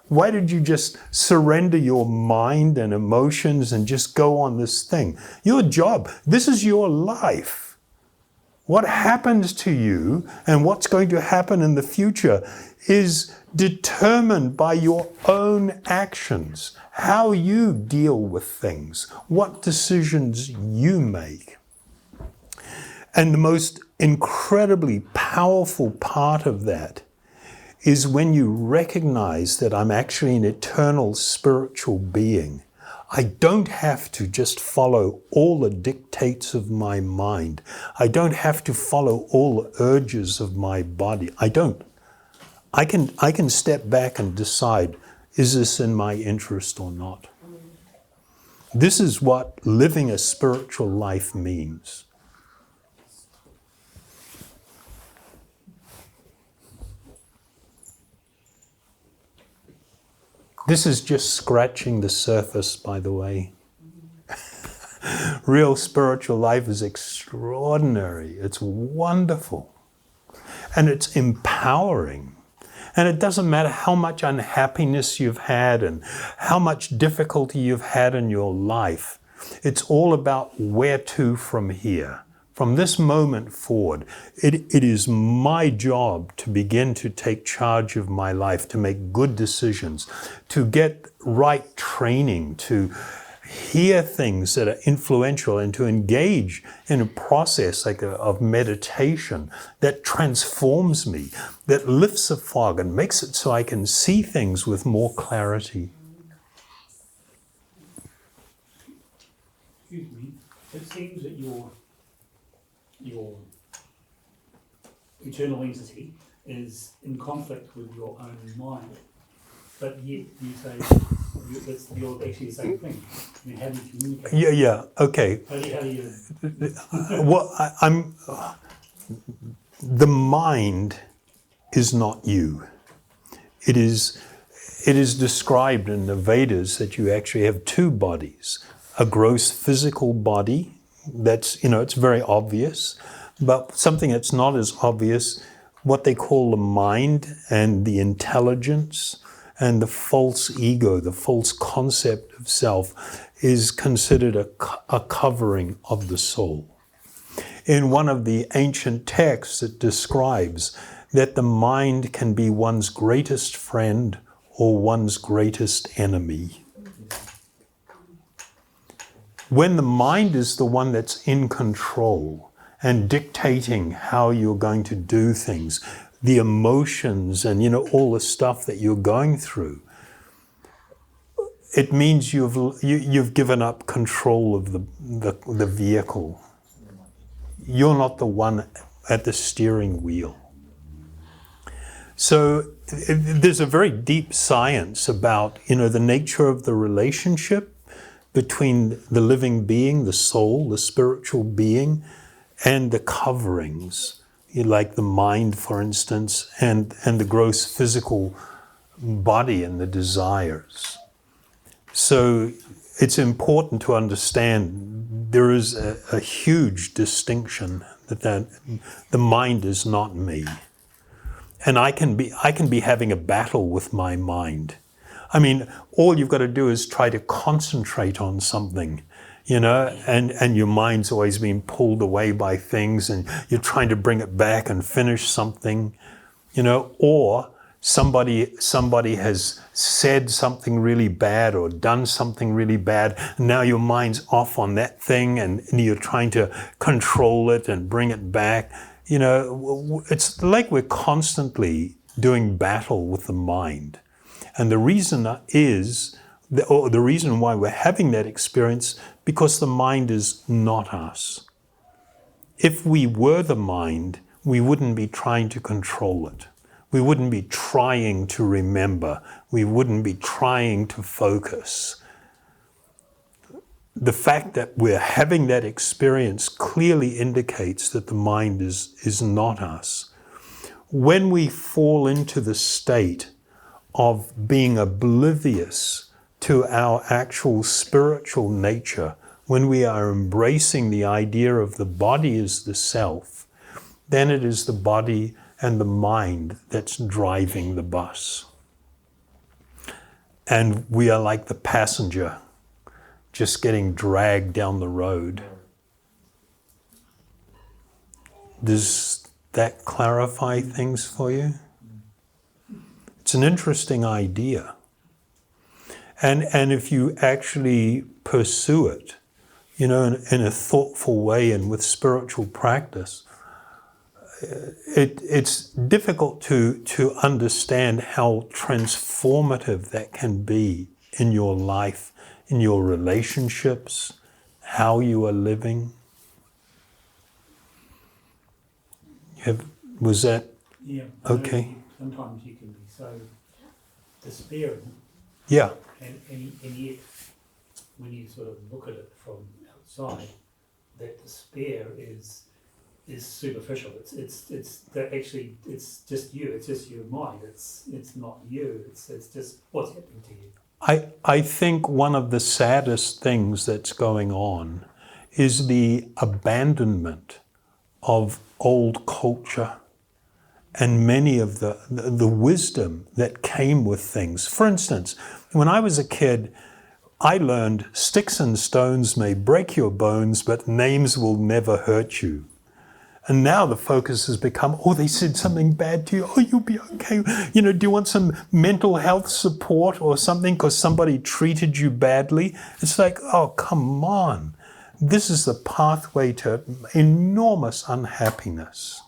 Speaker 1: Why did you just surrender your mind and emotions and just go on this thing? Your job, this is your life. What happens to you and what's going to happen in the future is determined by your own actions, how you deal with things, what decisions you make. And the most incredibly powerful part of that is when you recognize that I'm actually an eternal spiritual being. I don't have to just follow all the dictates of my mind. I don't have to follow all the urges of my body. I don't. I can step back and decide, is this in my interest or not? This is what living a spiritual life means. This is just scratching the surface, by the way. Real spiritual life is extraordinary. It's wonderful. And it's empowering. And it doesn't matter how much unhappiness you've had and how much difficulty you've had in your life. It's all about where to from here. From this moment forward, it is my job to begin to take charge of my life, to make good decisions, to get right training, to hear things that are influential, and to engage in a process of meditation that transforms me, that lifts the fog and makes it so I can see things with more clarity.
Speaker 4: Excuse me, it seems that your eternal entity is in conflict with your own mind, but yet you say you're actually the same thing. I mean, how do you communicate?
Speaker 1: Yeah, okay.
Speaker 4: How do you
Speaker 1: Well, the mind is not you. It is described in the Vedas that you actually have two bodies. A gross physical body, that's, it's very obvious, but something that's not as obvious, what they call the mind and the intelligence and the false ego, the false concept of self, is considered a covering of the soul. In one of the ancient texts, it describes that the mind can be one's greatest friend or one's greatest enemy. When the mind is the one that's in control and dictating how you're going to do things, the emotions and all the stuff that you're going through, it means you've given up control of the vehicle. You're not the one at the steering wheel. So there's a very deep science about the nature of the relationship between the living being, the soul, the spiritual being, and the coverings, like the mind, for instance, and the gross physical body and the desires. So it's important to understand there is a huge distinction that the mind is not me. And I can be having a battle with my mind. I mean, all you've got to do is try to concentrate on something, and your mind's always being pulled away by things, and you're trying to bring it back and finish something, or somebody has said something really bad or done something really bad, and now your mind's off on that thing, and you're trying to control it and bring it back. It's like we're constantly doing battle with the mind. And the reason is, the reason why we're having that experience, because the mind is not us. If we were the mind, we wouldn't be trying to control it. We wouldn't be trying to remember. We wouldn't be trying to focus. The fact that we're having that experience clearly indicates that the mind is not us. When we fall into the state of being oblivious to our actual spiritual nature, when we are embracing the idea of the body as the self, then it is the body and the mind that's driving the bus. And we are like the passenger just getting dragged down the road. Does that clarify things for you? It's an interesting idea. And if you actually pursue it, in a thoughtful way and with spiritual practice, it's difficult to understand how transformative that can be in your life, in your relationships, how you are living. Was that
Speaker 4: Yeah.
Speaker 1: okay?
Speaker 4: sometimes you can be so despairing,
Speaker 1: Yeah.
Speaker 4: and yet, when you sort of look at it from outside, that despair is superficial. It's that actually it's just you. It's just your mind. It's not you. It's just what's happening to you.
Speaker 1: I think one of the saddest things that's going on is the abandonment of old culture and many of the wisdom that came with things. For instance, when I was a kid, I learned sticks and stones may break your bones, but names will never hurt you. And now the focus has become, oh, they said something bad to you. Oh, you'll be okay. You know, do you want some mental health support or something because somebody treated you badly? It's like, oh, come on. This is the pathway to enormous unhappiness.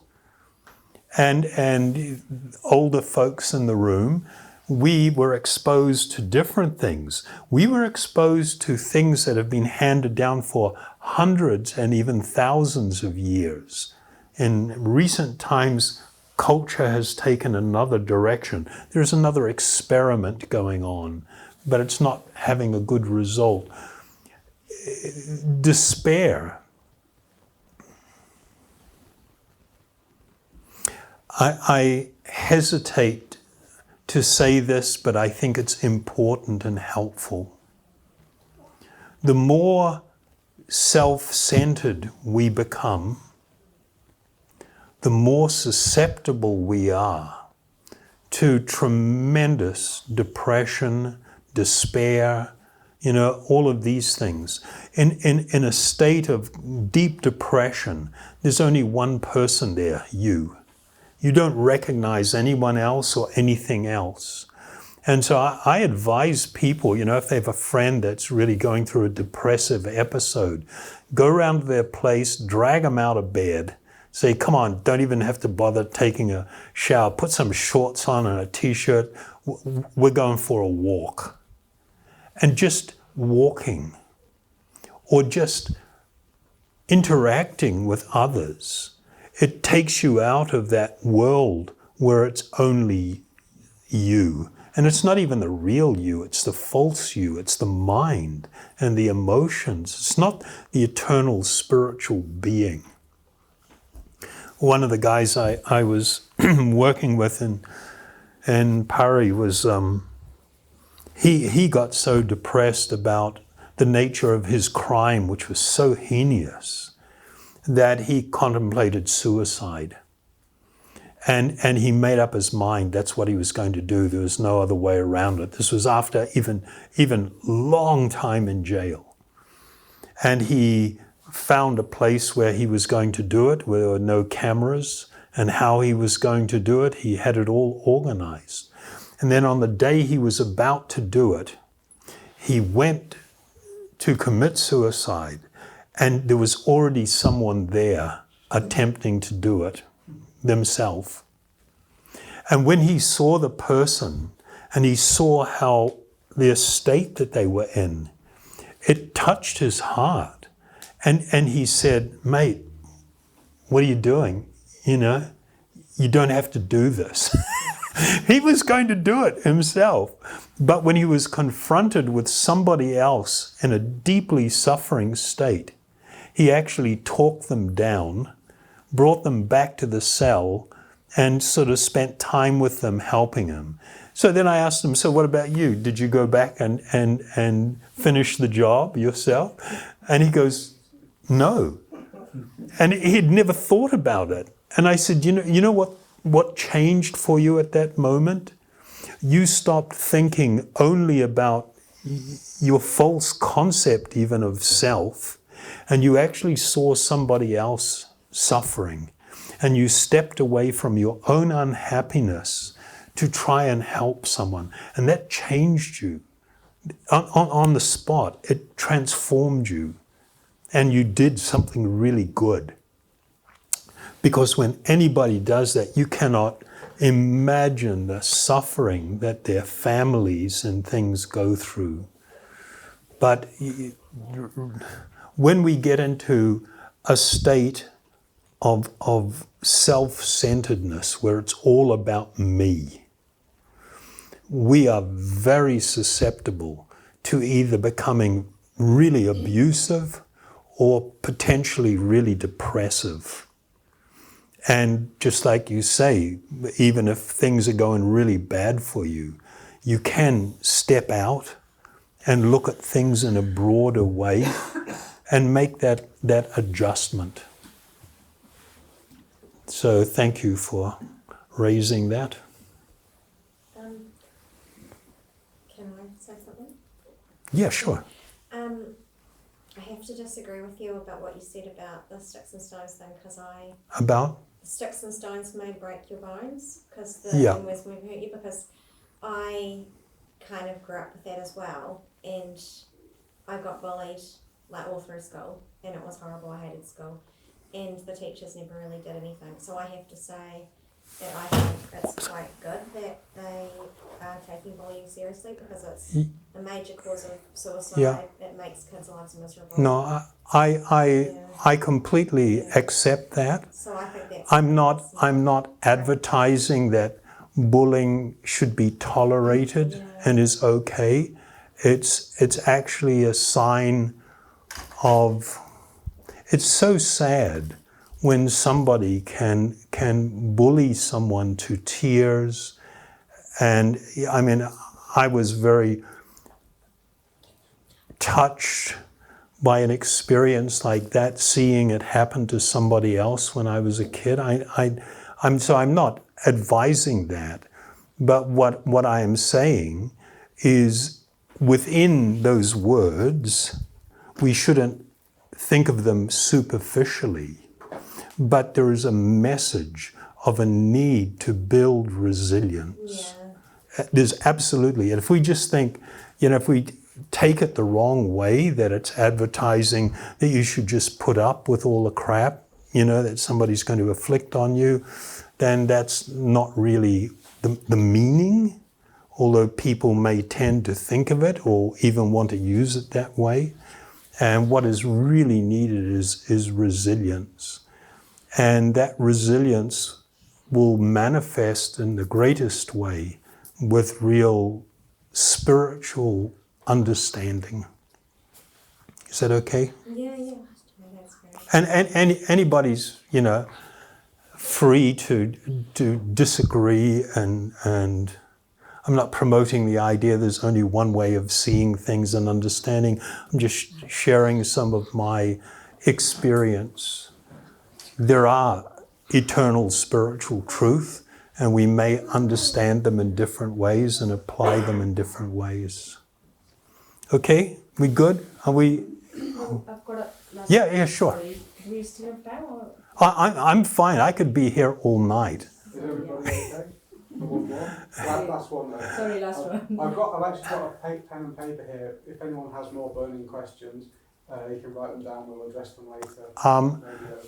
Speaker 1: And older folks in the room, we were exposed to different things. We were exposed to things that have been handed down for hundreds and even thousands of years. In recent times, culture has taken another direction. There's another experiment going on, but it's not having a good result. Despair. I hesitate to say this, but I think it's important and helpful. The more self-centered we become, the more susceptible we are to tremendous depression, despair, you know, all of these things. In a state of deep depression, there's only one person there, you. You don't recognize anyone else or anything else. And so I advise people, you know, if they have a friend that's really going through a depressive episode, go around to their place, drag them out of bed, say, come on, don't even have to bother taking a shower, put some shorts on and a t-shirt, we're going for a walk. And just walking or just interacting with others, it takes you out of that world where it's only you. And it's not even the real you, it's the false you, it's the mind and the emotions. It's not the eternal spiritual being. One of the guys I was working with in Pari was, he got so depressed about the nature of his crime, which was so heinous, that he contemplated suicide. And he made up his mind that's what he was going to do. There was no other way around it. This was after even long time in jail. And he found a place where he was going to do it, where there were no cameras, and how he was going to do it. He had it all organized. And then on the day he was about to do it, he went to commit suicide, and there was already someone there attempting to do it themselves. And when he saw the person and he saw how the state that they were in, it touched his heart. And he said, mate, what are you doing? You know, you don't have to do this. He was going to do it himself. But when he was confronted with somebody else in a deeply suffering state, he actually talked them down, brought them back to the cell, and sort of spent time with them, helping him. So then I asked him, so what about you? Did you go back and finish the job yourself? And he goes, no. And he'd never thought about it. And I said, you know what changed for you at that moment? You stopped thinking only about your false concept even of self, and you actually saw somebody else suffering, and you stepped away from your own unhappiness to try and help someone. And that changed you. On the spot, it transformed you, and you did something really good. Because when anybody does that, you cannot imagine the suffering that their families and things go through. But when we get into a state of self-centeredness where it's all about me, we are very susceptible to either becoming really abusive or potentially really depressive. And just like you say, even if things are going really bad for you, you can step out and look at things in a broader way and make that adjustment. So thank you for raising that.
Speaker 5: Can I say something?
Speaker 1: Yeah, sure.
Speaker 5: I have to disagree with you about what you said about the sticks and stones thing, because the
Speaker 1: About?
Speaker 5: sticks and stones may break your bones, because
Speaker 1: Yeah.
Speaker 5: the words may hurt you, because I kind of grew up with that as well, and I got bullied like all through school, and it was horrible. I hated school, and the teachers never really did anything. So I have to say that I think it's quite good that they are taking bullying seriously, because it's a major cause of suicide.
Speaker 1: Yeah.
Speaker 5: It makes kids' lives miserable.
Speaker 1: No, I completely accept that.
Speaker 5: So I think that's.
Speaker 1: I'm not advertising that bullying should be tolerated and is okay. It's actually a sign of. It's so sad when somebody can bully someone to tears, and I mean, I was very touched by an experience like that, seeing it happen to somebody else when I was a kid. I'm not advising that, but what I am saying is within those words, we shouldn't think of them superficially, but there is a message of a need to build resilience.
Speaker 5: Yeah.
Speaker 1: There's absolutely, and if we just think, if we take it the wrong way, that it's advertising that you should just put up with all the crap, that somebody's going to inflict on you, then that's not really the meaning, although people may tend to think of it or even want to use it that way. And what is really needed is resilience. And that resilience will manifest in the greatest way with real spiritual understanding. Is that okay?
Speaker 5: Yeah. That's great.
Speaker 1: And anybody's, free to disagree, and I'm not promoting the idea there's only one way of seeing things and understanding. I'm just sharing some of my experience. There are eternal spiritual truth, and we may understand them in different ways and apply them in different ways. Okay, we good? Are we?
Speaker 6: I've got a last
Speaker 1: Yeah, sure.
Speaker 6: Sorry. Do we still have time or?
Speaker 1: I'm fine. I could be here all night.
Speaker 2: Is everybody okay? One more? Last one then.
Speaker 6: Sorry, last one.
Speaker 2: I've actually got a pen and paper here. If anyone has more burning questions, you can write them down. We'll address them later.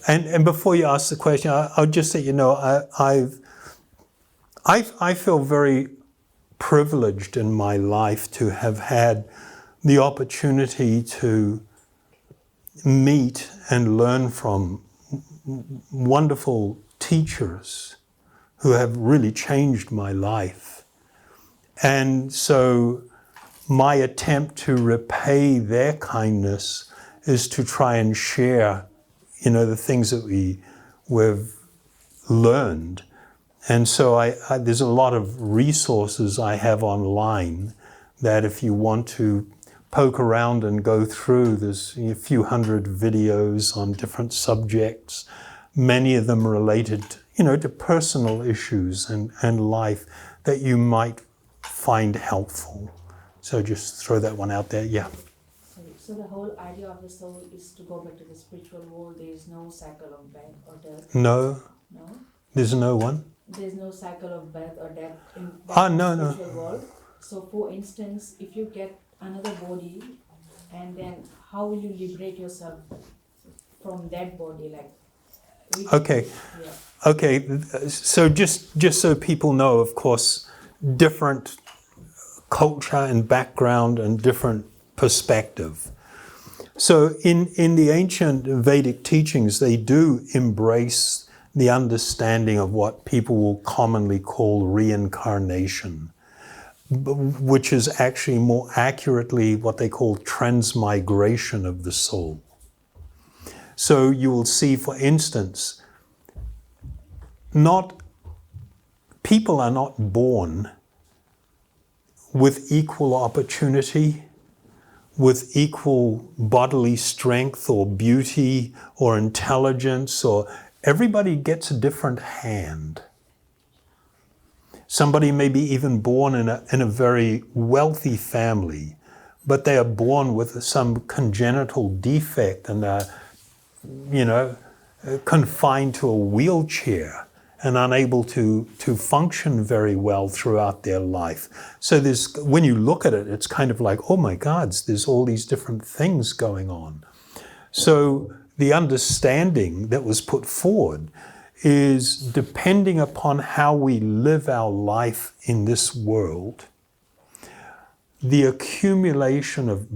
Speaker 1: And before you ask the question, I'll just say, I feel very privileged in my life to have had the opportunity to meet and learn from wonderful teachers who have really changed my life. And so my attempt to repay their kindness is to try and share, the things that we've learned. And so there's a lot of resources I have online that if you want to poke around and go through, there's a few hundred videos on different subjects, many of them related, to personal issues and life that you might find helpful. So just throw that one out there, yeah.
Speaker 6: Sorry. So the whole idea of the soul is to go back to the spiritual world. There is no cycle of birth or death.
Speaker 1: No,
Speaker 6: No.
Speaker 1: there's no one.
Speaker 6: There's no cycle of birth or death in
Speaker 1: No.
Speaker 6: the spiritual world. So, for instance, if you get another body, and then how will you liberate yourself from that body? Like.
Speaker 1: Okay.
Speaker 6: Yeah.
Speaker 1: Okay, so just so people know, of course, different culture and background and different perspective. So in the ancient Vedic teachings, they do embrace the understanding of what people will commonly call reincarnation, which is actually more accurately what they call transmigration of the soul. So you will see, for instance, people are not born with equal opportunity, with equal bodily strength or beauty or intelligence, or everybody gets a different hand. Somebody may be even born in a very wealthy family, but they are born with some congenital defect and are, confined to a wheelchair and unable to function very well throughout their life. So when you look at it, it's kind of like, oh my God, there's all these different things going on. So the understanding that was put forward is, depending upon how we live our life in this world, the accumulation of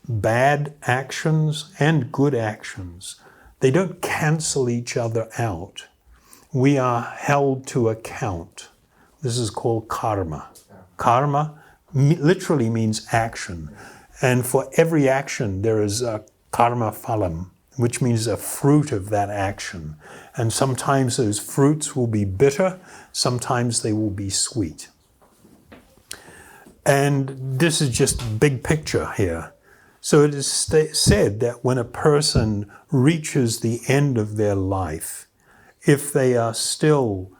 Speaker 1: bad actions and good actions, they don't cancel each other out. We are held to account. This is called karma. Karma literally means action. And for every action, there is a karma phalam, which means a fruit of that action. And sometimes those fruits will be bitter, sometimes they will be sweet. And this is just big picture here. So it is said that when a person reaches the end of their life, if they are still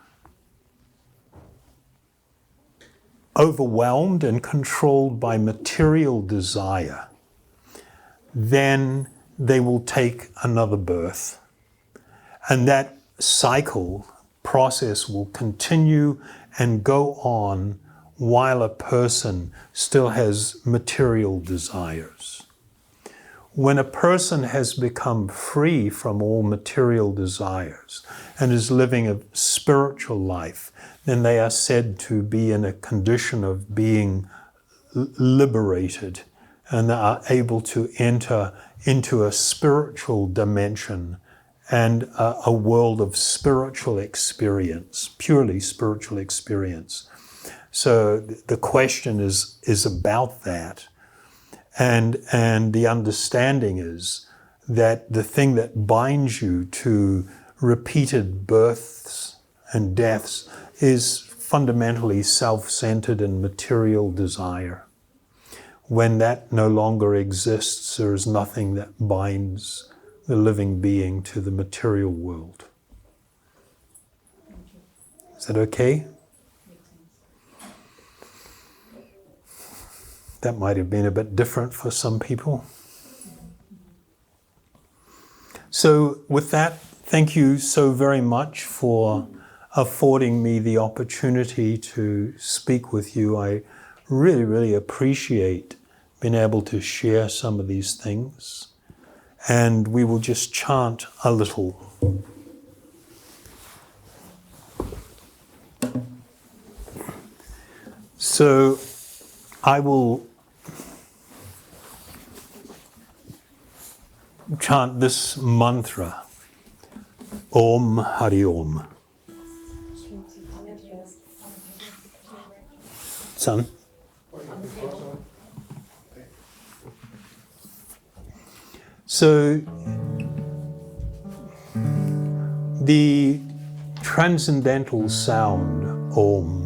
Speaker 1: overwhelmed and controlled by material desire, then they will take another birth. And that process will continue and go on while a person still has material desires. When a person has become free from all material desires and is living a spiritual life, then they are said to be in a condition of being liberated and are able to enter into a spiritual dimension and a world of spiritual experience, purely spiritual experience. So the question is about that. And the understanding is that the thing that binds you to repeated births and deaths is fundamentally self-centered and material desire. When that no longer exists, there is nothing that binds the living being to the material world. Is that okay? That might have been a bit different for some people. So with that, thank you so very much for affording me the opportunity to speak with you. I really, really appreciate being able to share some of these things. And we will just chant a little. So I will chant this mantra, Om Hari Om. Son? So the transcendental sound, Om,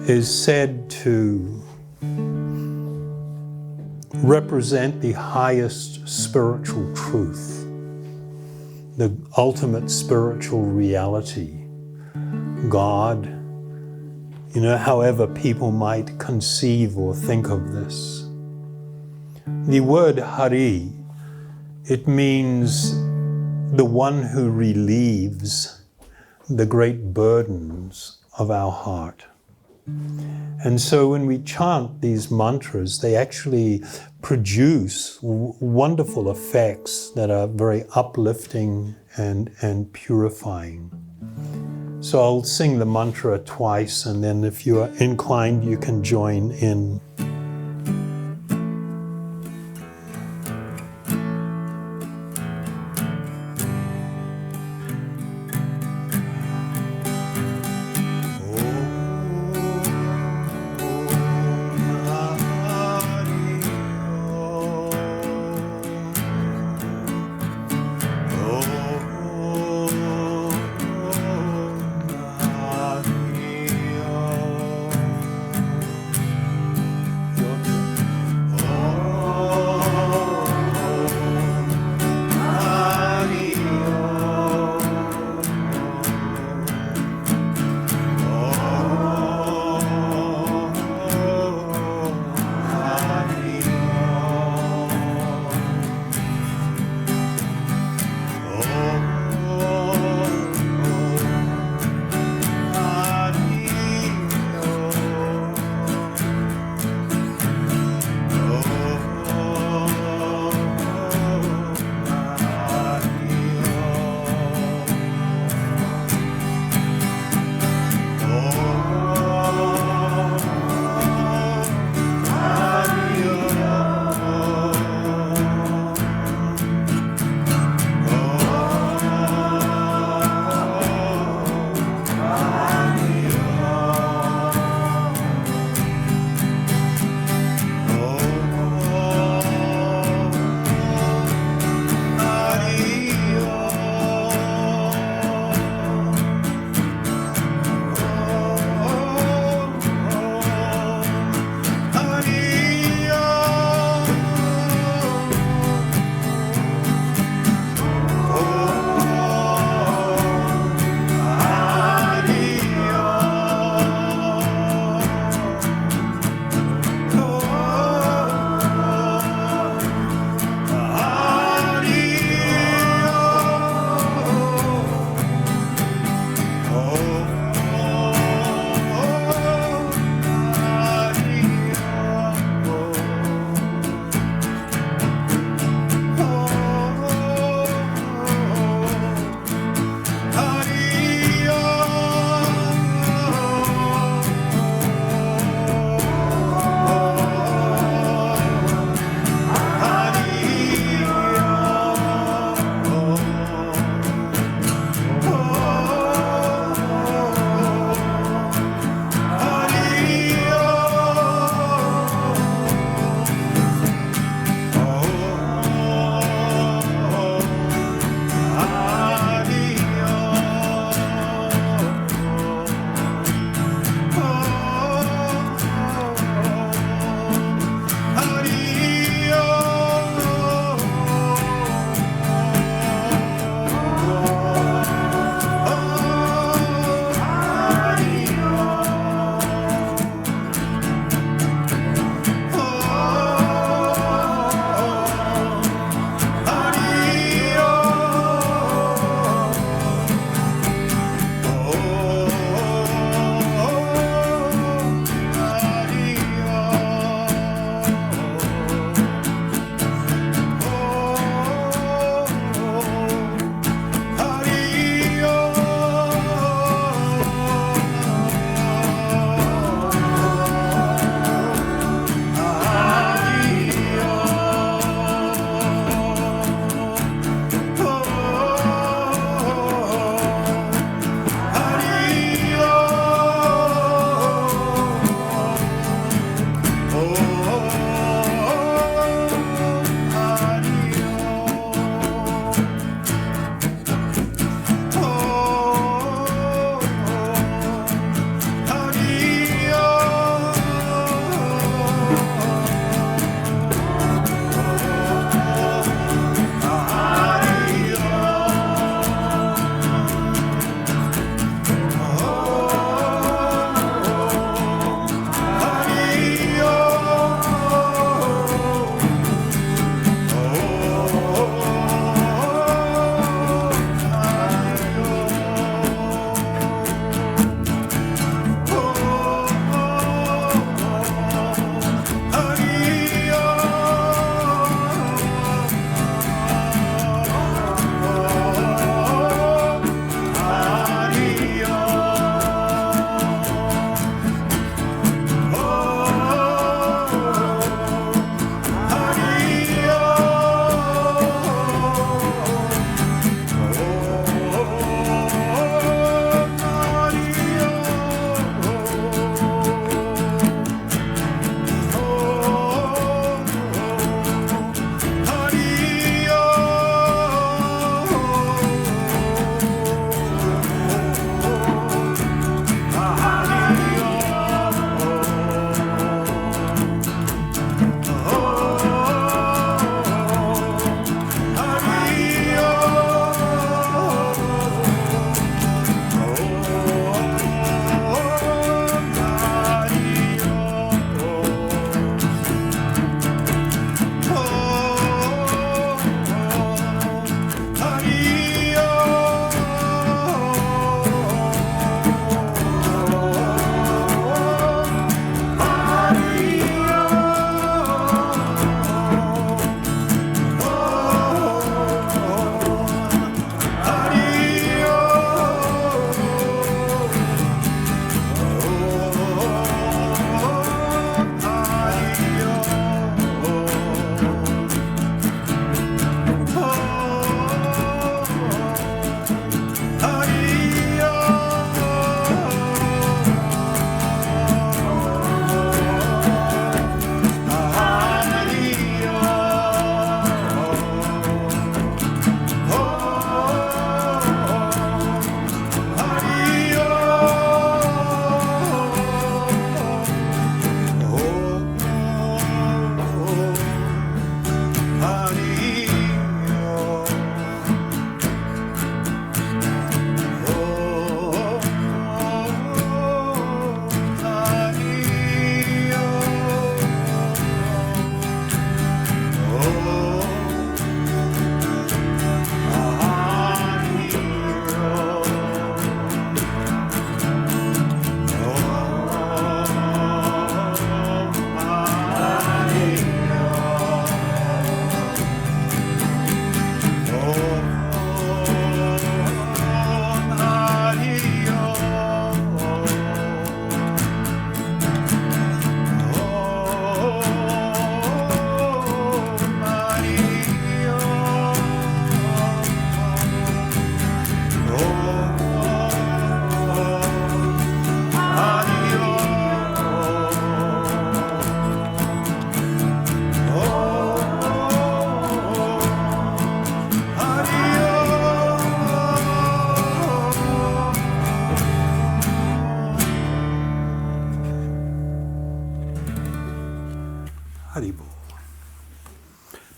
Speaker 1: is said to represent the highest spiritual truth, the ultimate spiritual reality, God, however people might conceive or think of this. The word Hari, it means the one who relieves the great burdens of our heart. And so when we chant these mantras, they actually produce wonderful effects that are very uplifting and purifying. So I'll sing the mantra twice, and then if you are inclined, you can join in.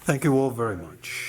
Speaker 1: Thank you all very much.